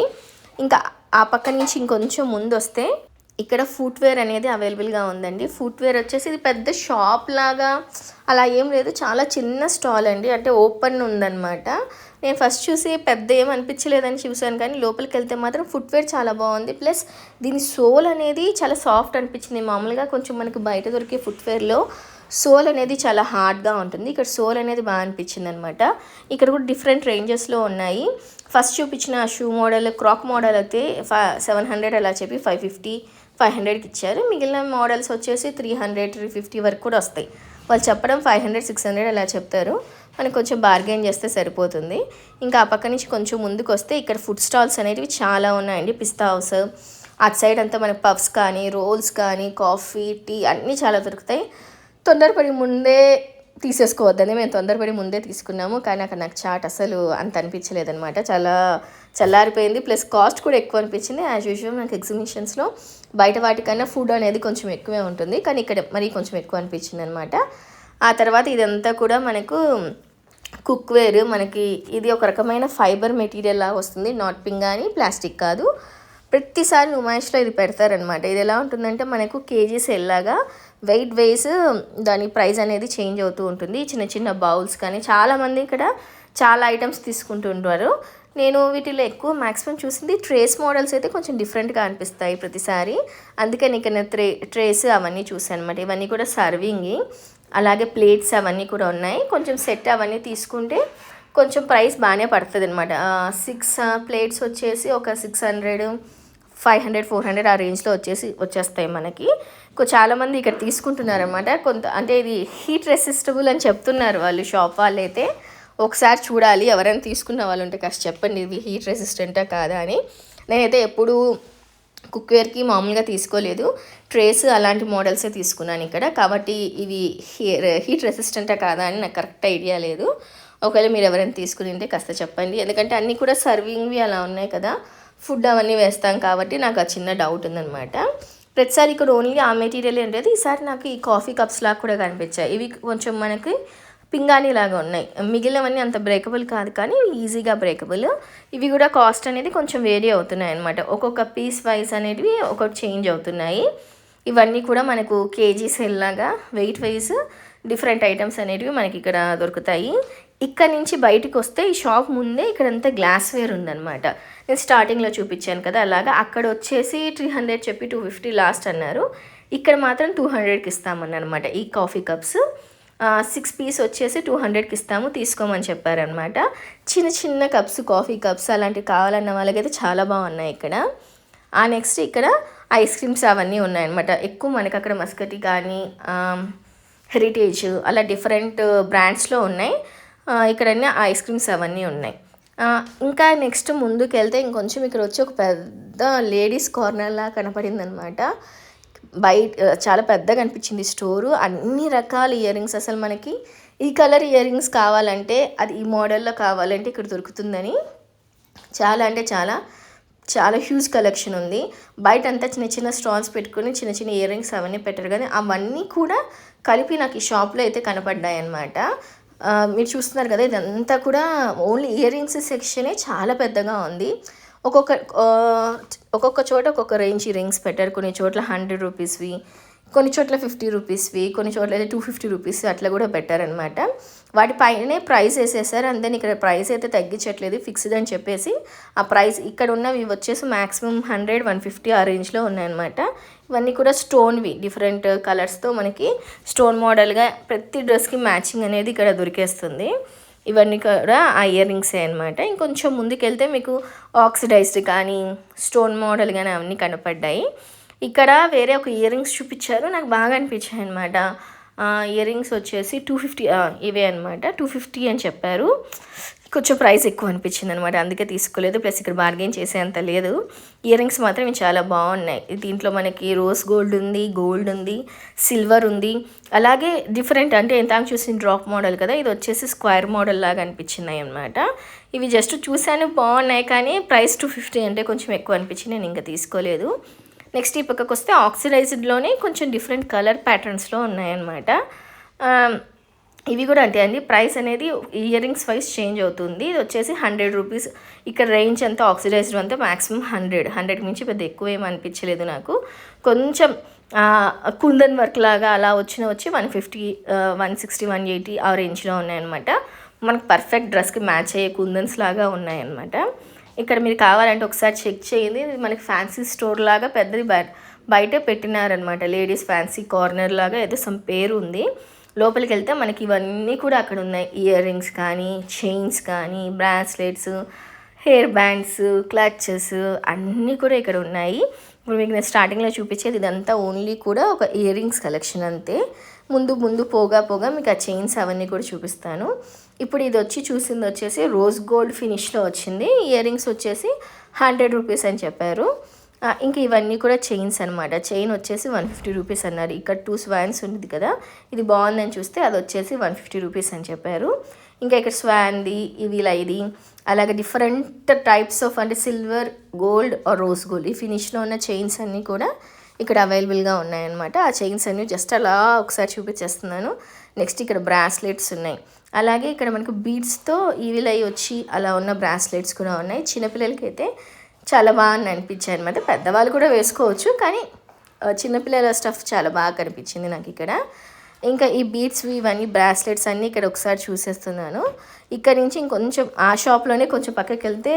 ఇంకా ఆ పక్క నుంచి ఇంకొంచెం ముందు వస్తే ఇక్కడ ఫుట్వేర్ అనేది అవైలబుల్గా ఉందండి. ఫుట్వేర్ వచ్చేసి ఇది పెద్ద షాప్ లాగా అలా ఏం లేదు, చాలా చిన్న స్టాల్ అండి, అంటే ఓపెన్ ఉందన్నమాట. నేను ఫస్ట్ చూసి పెద్ద ఏం అనిపించలేదని చూసాను, కానీ లోపలికి వెళ్తే మాత్రం ఫుట్వేర్ చాలా బాగుంది. ప్లస్ దీని సోల్ అనేది చాలా సాఫ్ట్ అనిపించింది. మామూలుగా కొంచెం మనకు బయట దొరికే ఫుట్వేర్లో సోల్ అనేది చాలా హార్డ్గా ఉంటుంది, ఇక్కడ సోల్ అనేది బాగా అనిపించింది అనమాట. ఇక్కడ కూడా డిఫరెంట్ రేంజెస్లో ఉన్నాయి. ఫస్ట్ చూపించిన షూ మోడల్, క్రాక్ మోడల్ అయితే 700 అలా చెప్పి 550-500కి ఇచ్చారు. మిగిలిన మోడల్స్ వచ్చేసి 300-350 వరకు కూడా వస్తాయి. వాళ్ళు చెప్పడం 500-600 అలా చెప్తారు. మనం కొంచెం బార్గెన్ చేస్తే సరిపోతుంది. ఇంకా ఆ పక్క నుంచి కొంచెం ముందుకు వస్తే ఇక్కడ ఫుడ్ స్టాల్స్ అనేటివి చాలా ఉన్నాయండి. పిస్తా హౌస్ అటు సైడ్ అంతా మనకి పఫ్స్ కానీ, రోల్స్ కానీ, కాఫీ, టీ అన్నీ చాలా దొరుకుతాయి. తొందరపడి ముందే తీసేసుకోవద్దని మేము తొందరపడి ముందే తీసుకున్నాము. కానీ అక్కడ నాకు చాట్ అసలు అంత అనిపించలేదన్నమాట. చాలా చల్లారిపోయింది. ప్లస్ కాస్ట్ కూడా ఎక్కువ అనిపించింది. యాజ్ యూజువల్ నాకు ఎగ్జిబిషన్స్లో బయట వాటికన్నా ఫుడ్ అనేది కొంచెం ఎక్కువే ఉంటుంది, కానీ ఇక్కడ మరీ కొంచెం ఎక్కువ అనిపించింది అనమాట. ఆ తర్వాత ఇదంతా కూడా మనకు కుక్వేర్. మనకి ఇది ఒక రకమైన ఫైబర్ మెటీరియల్ లాగా వస్తుంది, నాట్ పింగాని, ప్లాస్టిక్ కాదు. ప్రతిసారి నుమాయిష్లో ఇది పెడతారనమాట. ఇది ఎలా ఉంటుందంటే మనకు కేజీస్ ఎల్లాగా వెయిట్ వేస్ దాని ప్రైస్ అనేది చేంజ్ అవుతూ ఉంటుంది. చిన్న చిన్న బౌల్స్ కానీ చాలామంది ఇక్కడ చాలా ఐటమ్స్ తీసుకుంటుంటారు. నేను వీటిలో ఎక్కువ మ్యాక్సిమం చూసింది ట్రేస్ మోడల్స్ అయితే కొంచెం డిఫరెంట్గా అనిపిస్తాయి ప్రతిసారి. అందుకని ఇక్కడ ట్రేస్ అవన్నీ చూసాను అనమాట. ఇవన్నీ కూడా సర్వింగ్, అలాగే ప్లేట్స్ అవన్నీ కూడా ఉన్నాయి. కొంచెం సెట్ అవన్నీ తీసుకుంటే కొంచెం ప్రైస్ బాగానే పడుతుంది అనమాట. 6 ప్లేట్స్ వచ్చేసి ఒక 600, 500, 400 ఆ రేంజ్లో వచ్చేస్తాయి మనకి. చాలామంది ఇక్కడ తీసుకుంటున్నారనమాట. అంటే ఇది హీట్ రెసిస్టబుల్ అని చెప్తున్నారు వాళ్ళు, షాప్ వాళ్ళు అయితే. ఒకసారి చూడాలి, ఎవరైనా తీసుకున్న వాళ్ళు ఉంటే కాస్త చెప్పండి ఇది హీట్ రెసిస్టెంటా కాదా అని. నేనైతే ఎప్పుడు కుక్వేర్కి మామూలుగా తీసుకోలేదు, ట్రేస్ అలాంటి మోడల్సే తీసుకున్నాను ఇక్కడ. కాబట్టి ఇవి హీట్ రెసిస్టెంటా కాదా అని నాకు కరెక్ట్ ఐడియా లేదు. ఒకవేళ మీరు ఎవరైనా తీసుకుని ఉంటే కాస్త చెప్పండి. ఎందుకంటే అన్నీ కూడా సర్వింగ్వి అలా ఉన్నాయి కదా, ఫుడ్ అవన్నీ వేస్తాం కాబట్టి నాకు ఆ చిన్న డౌట్ ఉందన్నమాట. ప్రతిసారి ఇక్కడ ఓన్లీ ఆ మెటీరియల్ ఉండేది. ఈసారి నాకు ఈ కాఫీ కప్స్ లాగా కూడా కనిపించాయి. ఇవి కొంచెం మనకి పింగాణి లాగా ఉన్నాయి. మిగిలినవన్నీ అంత బ్రేకబుల్ కాదు, కానీ ఈజీగా బ్రేకబుల్. ఇవి కూడా కాస్ట్ అనేది కొంచెం వేరీ అవుతున్నాయి అనమాట. ఒక్కొక్క పీస్ వైజ్ అనేటివి ఒక్కొక్కటి చేంజ్ అవుతున్నాయి. ఇవన్నీ కూడా మనకు కేజీస్ ఎల్లాగా వెయిట్ వైజ్ డిఫరెంట్ ఐటమ్స్ అనేటివి మనకి ఇక్కడ దొరుకుతాయి. ఇక్కడ నుంచి బయటకు వస్తే ఈ షాప్ ముందే ఇక్కడంతా గ్లాస్ వేర్ ఉందన్నమాట. నేను స్టార్టింగ్లో చూపించాను కదా అలాగా. అక్కడ వచ్చేసి 300 చెప్పి 250 లాస్ట్ అన్నారు. ఇక్కడ మాత్రం 200కి ఇస్తామన్నమాట. ఈ కాఫీ కప్స్ 6 పీస్ వచ్చేసి 200కి ఇస్తాము, తీసుకోమని చెప్పారనమాట. చిన్న చిన్న కప్స్, కాఫీ కప్స్ అలాంటివి కావాలన్న వాళ్ళకైతే చాలా బాగున్నాయి ఇక్కడ. నెక్స్ట్ ఇక్కడ ఐస్ క్రీమ్స్ అవన్నీ ఉన్నాయన్నమాట. ఎక్కువ మనకి అక్కడ మస్కటి కానీ, హెరిటేజ్ అలా డిఫరెంట్ బ్రాండ్స్లో ఉన్నాయి. ఇక్కడ అన్నీ ఐస్ క్రీమ్స్ అవన్నీ ఉన్నాయి. ఇంకా నెక్స్ట్ ముందుకు వెళ్తే ఇంకొంచెం ఇక్కడ వచ్చి ఒక పెద్ద లేడీస్ కార్నర్లా కనపడింది అనమాట. బయట చాలా పెద్దగా అనిపించింది స్టోరు. అన్ని రకాల ఇయర్ రింగ్స్, అసలు మనకి ఈ కలర్ ఇయర్ రింగ్స్ కావాలంటే, అది ఈ మోడల్లో కావాలంటే ఇక్కడ దొరుకుతుందని చాలా అంటే చాలా హ్యూజ్ కలెక్షన్ ఉంది. బయట అంతా చిన్న చిన్న స్టాల్స్ పెట్టుకుని చిన్న చిన్న ఇయర్ రింగ్స్ అవన్నీ పెట్టారు, కానీ అవన్నీ కూడా కలిపి నాకు ఈ షాప్లో అయితే కనపడ్డాయి అన్నమాట. మీరు చూస్తున్నారు కదా, ఇదంతా కూడా ఓన్లీ ఇయర్ రింగ్స్ సెక్షనే చాలా పెద్దగా ఉంది. ఒక్కొక్క చోట ఒక్కొక్క రేంజ్ రింగ్స్ పెట్టారు. కొన్ని చోట్ల 100 రూపీస్వి, కొన్ని చోట్ల 50 రూపీస్వి, కొన్ని చోట్ల అయితే 250 రూపీస్ అట్లా కూడా పెట్టారనమాట. వాటిపైనే ప్రైస్ వేసేసారు. అందుకని ఇక్కడ ప్రైస్ అయితే తగ్గించట్లేదు, ఫిక్స్డ్ అని చెప్పేసి. ఆ ప్రైస్ ఇక్కడ ఉన్నవి వచ్చేసి మ్యాక్సిమం 100, 150 ఆ రేంజ్లో ఉన్నాయన్నమాట. ఇవన్నీ కూడా స్టోన్వి, డిఫరెంట్ కలర్స్తో మనకి స్టోన్ మోడల్గా ప్రతి డ్రెస్కి మ్యాచింగ్ అనేది ఇక్కడ దొరికేస్తుంది. ఇవన్నీ కూడా ఆ ఇయర్ రింగ్సే అనమాట. ఇంకొంచెం ముందుకెళ్తే మీకు ఆక్సిడైజ్డ్ కానీ, స్టోన్ మోడల్ కానీ అవన్నీ కనపడ్డాయి. ఇక్కడ వేరే ఒక ఇయర్ రింగ్స్ చూపించారు, నాకు బాగా అనిపించాయి అనమాట. ఇయర్ రింగ్స్ వచ్చేసి 250 ఇవే అనమాట. 250 అని చెప్పారు. కొంచెం ప్రైస్ ఎక్కువ అనిపించింది అనమాట, అందుకే తీసుకోలేదు. ప్లస్ ఇక్కడ బార్గెన్ చేసేంత లేదు. ఇయర్ రింగ్స్ మాత్రం చాలా బాగున్నాయి. దీంట్లో మనకి రోజ్ గోల్డ్ ఉంది, సిల్వర్ ఉంది, అలాగే డిఫరెంట్ అంటే ఎంత చూసిన డ్రాప్ మోడల్ కదా, ఇది వచ్చేసి స్క్వేర్ మోడల్ లాగా అనిపించినాయి అనమాట. ఇవి జస్ట్ చూసాను, బాగున్నాయి, కానీ ప్రైస్ 250 అంటే కొంచెం ఎక్కువ అనిపించింది, నేను ఇంకా తీసుకోలేదు. నెక్స్ట్ ఈ పక్కకు వస్తే ఆక్సిడైజ్డ్లోనే కొంచెం డిఫరెంట్ కలర్ ప్యాటర్న్స్లో ఉన్నాయన్నమాట. ఇవి కూడా అంతే అండి, ప్రైస్ అనేది ఇయర్ రింగ్స్ వైజ్ చేంజ్ అవుతుంది. ఇది వచ్చేసి 100 రూపీస్. ఇక్కడ రేంజ్ అంతా ఆక్సిడైజ్డ్ అంతా మ్యాక్సిమం 100కి మించి పెద్ద ఎక్కువ ఏమి అనిపించలేదు నాకు. కొంచెం కుందన్ వర్క్ లాగా అలా వచ్చి 150, 160, 180 ఆ రేంజ్లో ఉన్నాయన్నమాట. మనకు పర్ఫెక్ట్ డ్రెస్కి మ్యాచ్ అయ్యే కుందన్స్ లాగా ఉన్నాయన్నమాట. ఇక్కడ మీరు కావాలంటే ఒకసారి చెక్ చేయండి. మనకి ఫ్యాన్సీ స్టోర్ లాగా పెద్దది బయట పెట్టినారనమాట. లేడీస్ ఫ్యాన్సీ కార్నర్ లాగా ఏదో సమ్ పేరు ఉంది. లోపలికి వెళ్తే మనకి ఇవన్నీ కూడా అక్కడ ఉన్నాయి. ఇయర్ రింగ్స్ కానీ, చైన్స్ కానీ, బ్రాస్లెట్స్, హెయిర్ బ్యాండ్స్, క్లచెస్ అన్నీ కూడా ఇక్కడ ఉన్నాయి. ఇప్పుడు మీకు నేను స్టార్టింగ్లో చూపించేది ఇదంతా ఓన్లీ కూడా ఒక ఇయర్ రింగ్స్ కలెక్షన్ అంతే. ముందు పోగా మీకు ఆ చైన్స్ అవన్నీ కూడా చూపిస్తాను. ఇప్పుడు ఇది చూసింది వచ్చేసి రోజ్ గోల్డ్ ఫినిష్లో వచ్చింది. ఇయర్ రింగ్స్ వచ్చేసి 100 రూపీస్ అని చెప్పారు. ఇంక ఇవన్నీ కూడా చైన్స్ అనమాట. చైన్ వచ్చేసి 150 రూపీస్ అన్నారు. ఇక్కడ 2 స్వాన్స్ ఉంది కదా, ఇది బాగుందని చూస్తే అది వచ్చేసి 150 రూపీస్ అని చెప్పారు. ఇంకా ఇక్కడ స్వాన్ది, ఇవి ఇది, అలాగే డిఫరెంట్ టైప్స్ ఆఫ్ అంటే silver, gold or rose gold ఈ ఫినిష్లో ఉన్న చైన్స్ అన్నీ కూడా ఇక్కడ అవైలబుల్గా ఉన్నాయన్నమాట. ఆ చైన్స్ అన్నీ జస్ట్ అలా ఒకసారి చూపించేస్తున్నాను. నెక్స్ట్ ఇక్కడ బ్రాస్లెట్స్ ఉన్నాయి. అలాగే ఇక్కడ మనకు బీడ్స్తో ఈవిలై వచ్చి అలా ఉన్న బ్రాస్లెట్స్ కూడా ఉన్నాయి. చిన్నపిల్లలకి అయితే చాలా బాగా అనిపించాయి అనమాట. పెద్దవాళ్ళు కూడా వేసుకోవచ్చు, కానీ చిన్నపిల్లల స్టఫ్ చాలా బాగా కనిపించింది నాకు ఇక్కడ. ఇంకా ఈ బీడ్స్ ఇవన్నీ బ్రాస్లెట్స్ అన్నీ ఇక్కడ ఒకసారి చూసేస్తున్నాను. ఇక్కడ నుంచి ఇంకొంచెం ఆ షాప్లోనే కొంచెం పక్కకి వెళ్తే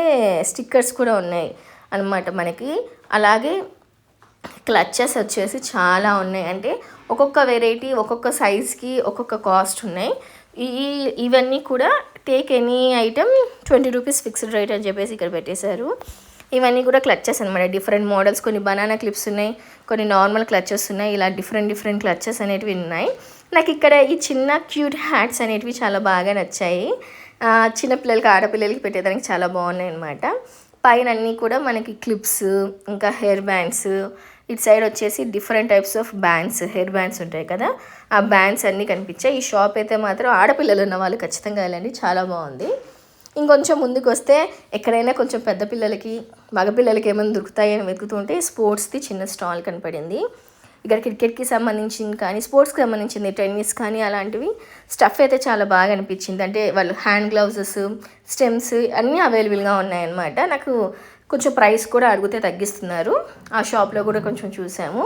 స్టిక్కర్స్ కూడా ఉన్నాయి అన్నమాట మనకి. అలాగే క్లచెస్ వచ్చేసి చాలా ఉన్నాయి. అంటే ఒక్కొక్క వెరైటీ ఒక్కొక్క సైజ్కి ఒక్కొక్క కాస్ట్ ఉన్నాయి. ఇవన్నీ కూడా take any item 20 rupees fixed rate అని చెప్పేసి ఇక్కడ పెట్టేశారు. ఇవన్నీ కూడా క్లచెస్ అనమాట. డిఫరెంట్ మోడల్స్, కొన్ని బనానా క్లిప్స్ ఉన్నాయి, కొన్ని నార్మల్ క్లచెస్ ఉన్నాయి. ఇలా డిఫరెంట్ క్లచెస్ అనేటివి ఉన్నాయి. నాకు ఇక్కడ ఈ చిన్న క్యూట్ హ్యాట్స్ అనేటివి చాలా బాగా నచ్చాయి. చిన్నపిల్లలకి, ఆడపిల్లలకి పెట్టేదానికి చాలా బాగున్నాయి అనమాట. పైన అన్నీ కూడా మనకి క్లిప్స్, ఇంకా హెయిర్ బ్యాండ్స్, ఇటు సైడ్ వచ్చేసి different types of wands, hair bands ఉంటాయి కదా, ఆ బ్యాండ్స్ అన్నీ కనిపించాయి. ఈ షాప్ అయితే మాత్రం ఆడపిల్లలు ఉన్న వాళ్ళు ఖచ్చితంగా వెళ్ళండి, చాలా బాగుంది. ఇంకొంచెం ముందుకు వస్తే ఎక్కడైనా కొంచెం పెద్ద పిల్లలకి, మగపిల్లలకి ఏమైనా దొరుకుతాయని వెతుకుతుంటే స్పోర్ట్స్ది చిన్న స్టాల్ కనపడింది. ఇక్కడ క్రికెట్కి సంబంధించింది కానీ, స్పోర్ట్స్కి సంబంధించింది, టెన్నిస్ కానీ అలాంటివి స్టఫ్ అయితే చాలా బాగా అనిపించింది. అంటే వాళ్ళు హ్యాండ్ గ్లౌజెస్, స్టెమ్స్ అన్నీ అవైలబుల్గా ఉన్నాయన్నమాట. నాకు కొంచెం ప్రైస్ కూడా అడిగితే తగ్గిస్తున్నారు. ఆ షాప్లో కూడా కొంచెం చూసాము.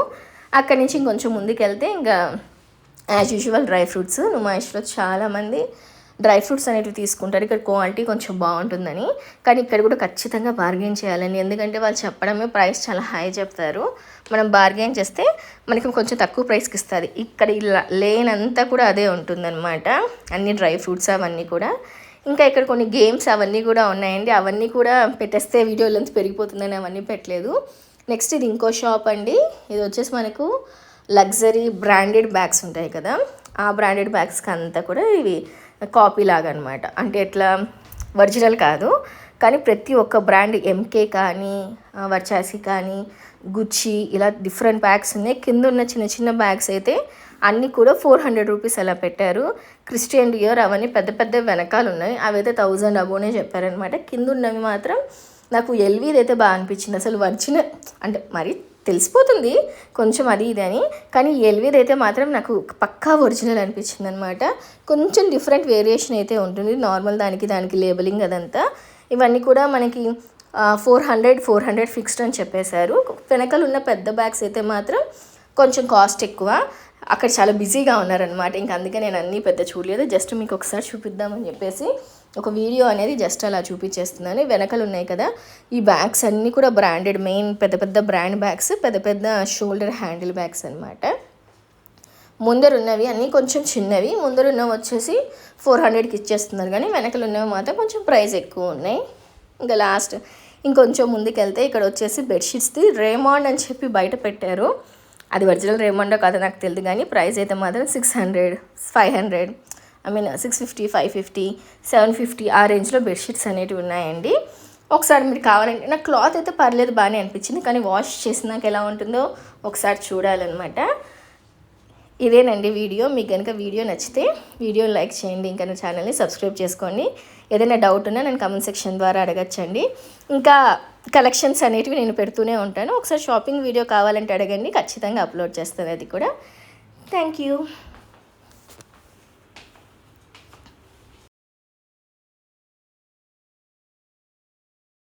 అక్కడి నుంచి ఇంకొంచెం ముందుకు వెళ్తే ఇంకా యాజ్ యూజువల్ డ్రై ఫ్రూట్స్. నుమాయిష్లో చాలామంది డ్రై ఫ్రూట్స్ అనేవి తీసుకుంటారు. ఇక్కడ క్వాలిటీ కొంచెం బాగుంటుందని, కానీ ఇక్కడ కూడా ఖచ్చితంగా బార్గెన్ చేయాలని, ఎందుకంటే వాళ్ళు చెప్పడమే ప్రైస్ చాలా హై చెప్తారు. మనం బార్గెన్ చేస్తే మనకి కొంచెం తక్కువ ప్రైస్కి ఇస్తుంది. ఇక్కడ లేనంతా కూడా అదే ఉంటుందన్నమాట, అన్ని డ్రై ఫ్రూట్స్ అవన్నీ కూడా. ఇంకా ఇక్కడ కొన్ని గేమ్స్ అవన్నీ కూడా ఉన్నాయండి. అవన్నీ కూడా పెట్టేస్తే వీడియో లెంత్ పెరిగిపోతుందని అవన్నీ పెట్టలేదు. నెక్స్ట్ ఇది ఇంకో షాప్ అండి. ఇది వచ్చేసి మనకు లగ్జరీ బ్రాండెడ్ బ్యాగ్స్ ఉంటాయి కదా, ఆ బ్రాండెడ్ బ్యాగ్స్కి అంతా కూడా ఇవి కాపీ లాగా అనమాట. అంటే ఎట్లా, ఒరిజినల్ కాదు, కానీ ప్రతి ఒక్క బ్రాండ్, ఎంకే కానీ, వర్చాసి కానీ, గుచ్చి, ఇలా డిఫరెంట్ బ్యాగ్స్ ఉన్నాయి. కింద ఉన్న చిన్న చిన్న బ్యాగ్స్ అయితే అన్నీ కూడా 400 రూపీస్ అలా పెట్టారు. క్రిస్టియన్ డియర్ అవన్నీ పెద్ద పెద్ద వెనకాలు ఉన్నాయి, అవి అయితే 1000 అబోనే చెప్పారనమాట. కింద ఉన్నవి మాత్రం నాకు ఎల్వీది అయితే బాగా అనిపించింది. అసలు ఒరిజినల్ అంటే మరి తెలిసిపోతుంది కొంచెం అది ఇది అని, కానీ ఎల్వీది అయితే మాత్రం నాకు పక్కా ఒరిజినల్ అనిపించింది అనమాట. కొంచెం డిఫరెంట్ వేరియేషన్ అయితే ఉంటుంది నార్మల్ దానికి లేబులింగ్ అదంతా. ఇవన్నీ కూడా మనకి 400 ఫిక్స్డ్ అని చెప్పేశారు. వెనకాల ఉన్న పెద్ద బ్యాగ్స్ అయితే మాత్రం కొంచెం కాస్ట్ ఎక్కువ. అక్కడ చాలా బిజీగా ఉన్నారనమాట, ఇంకా అందుకే నేను అన్నీ పెద్ద చూడలేదు. జస్ట్ మీకు ఒకసారి చూపిద్దామని చెప్పేసి ఒక వీడియో అనేది జస్ట్ అలా చూపించేస్తున్నాను. వెనకలు ఉన్నాయి కదా ఈ బ్యాగ్స్ అన్నీ కూడా బ్రాండెడ్, మెయిన్ పెద్ద పెద్ద బ్రాండ్ బ్యాగ్స్, పెద్ద పెద్ద షోల్డర్ హ్యాండిల్ బ్యాగ్స్ అనమాట. ముందరున్నవి అన్నీ కొంచెం చిన్నవి, ముందరున్నవి వచ్చేసి 400కి ఇచ్చేస్తున్నారు, కానీ వెనకలు ఉన్నవి మాత్రం కొంచెం ప్రైస్ ఎక్కువ ఉన్నాయి. ఇంకా లాస్ట్ ఇంకొంచెం ముందుకెళ్తే ఇక్కడ వచ్చేసి బెడ్షీట్స్ది రేమాండ్ అని చెప్పి బయట పెట్టారు. అది ఒరిజినల్ రేమాండో కాదో నాకు తెలియదు, కానీ ప్రైస్ అయితే మాత్రం 600, 500, 650, 550, 750 ఆ రేంజ్లో బెడ్షీట్స్ అనేవి ఉన్నాయండి. ఒకసారి మీరు కావాలంటే, నాకు క్లాత్ అయితే పర్లేదు, బాగానే అనిపించింది, కానీ వాష్ చేసినాక ఎలా ఉంటుందో ఒకసారి చూడాలన్నమాట. ఇదేనండి వీడియో. మీకు కనుక వీడియో నచ్చితే వీడియోని లైక్ చేయండి, ఇంకా నా ఛానల్ని సబ్స్క్రైబ్ చేసుకోండి. ఏదైనా డౌట్ ఉన్నా నేను కమెంట్ సెక్షన్ ద్వారా అడగచ్చండి. ఇంకా కలెక్షన్స్ అనేటివి నేను పెడుతూనే ఉంటాను. ఒకసారి షాపింగ్ వీడియో కావాలంటే అడగండి, ఖచ్చితంగా అప్లోడ్ చేస్తాను అది కూడా. Thank you.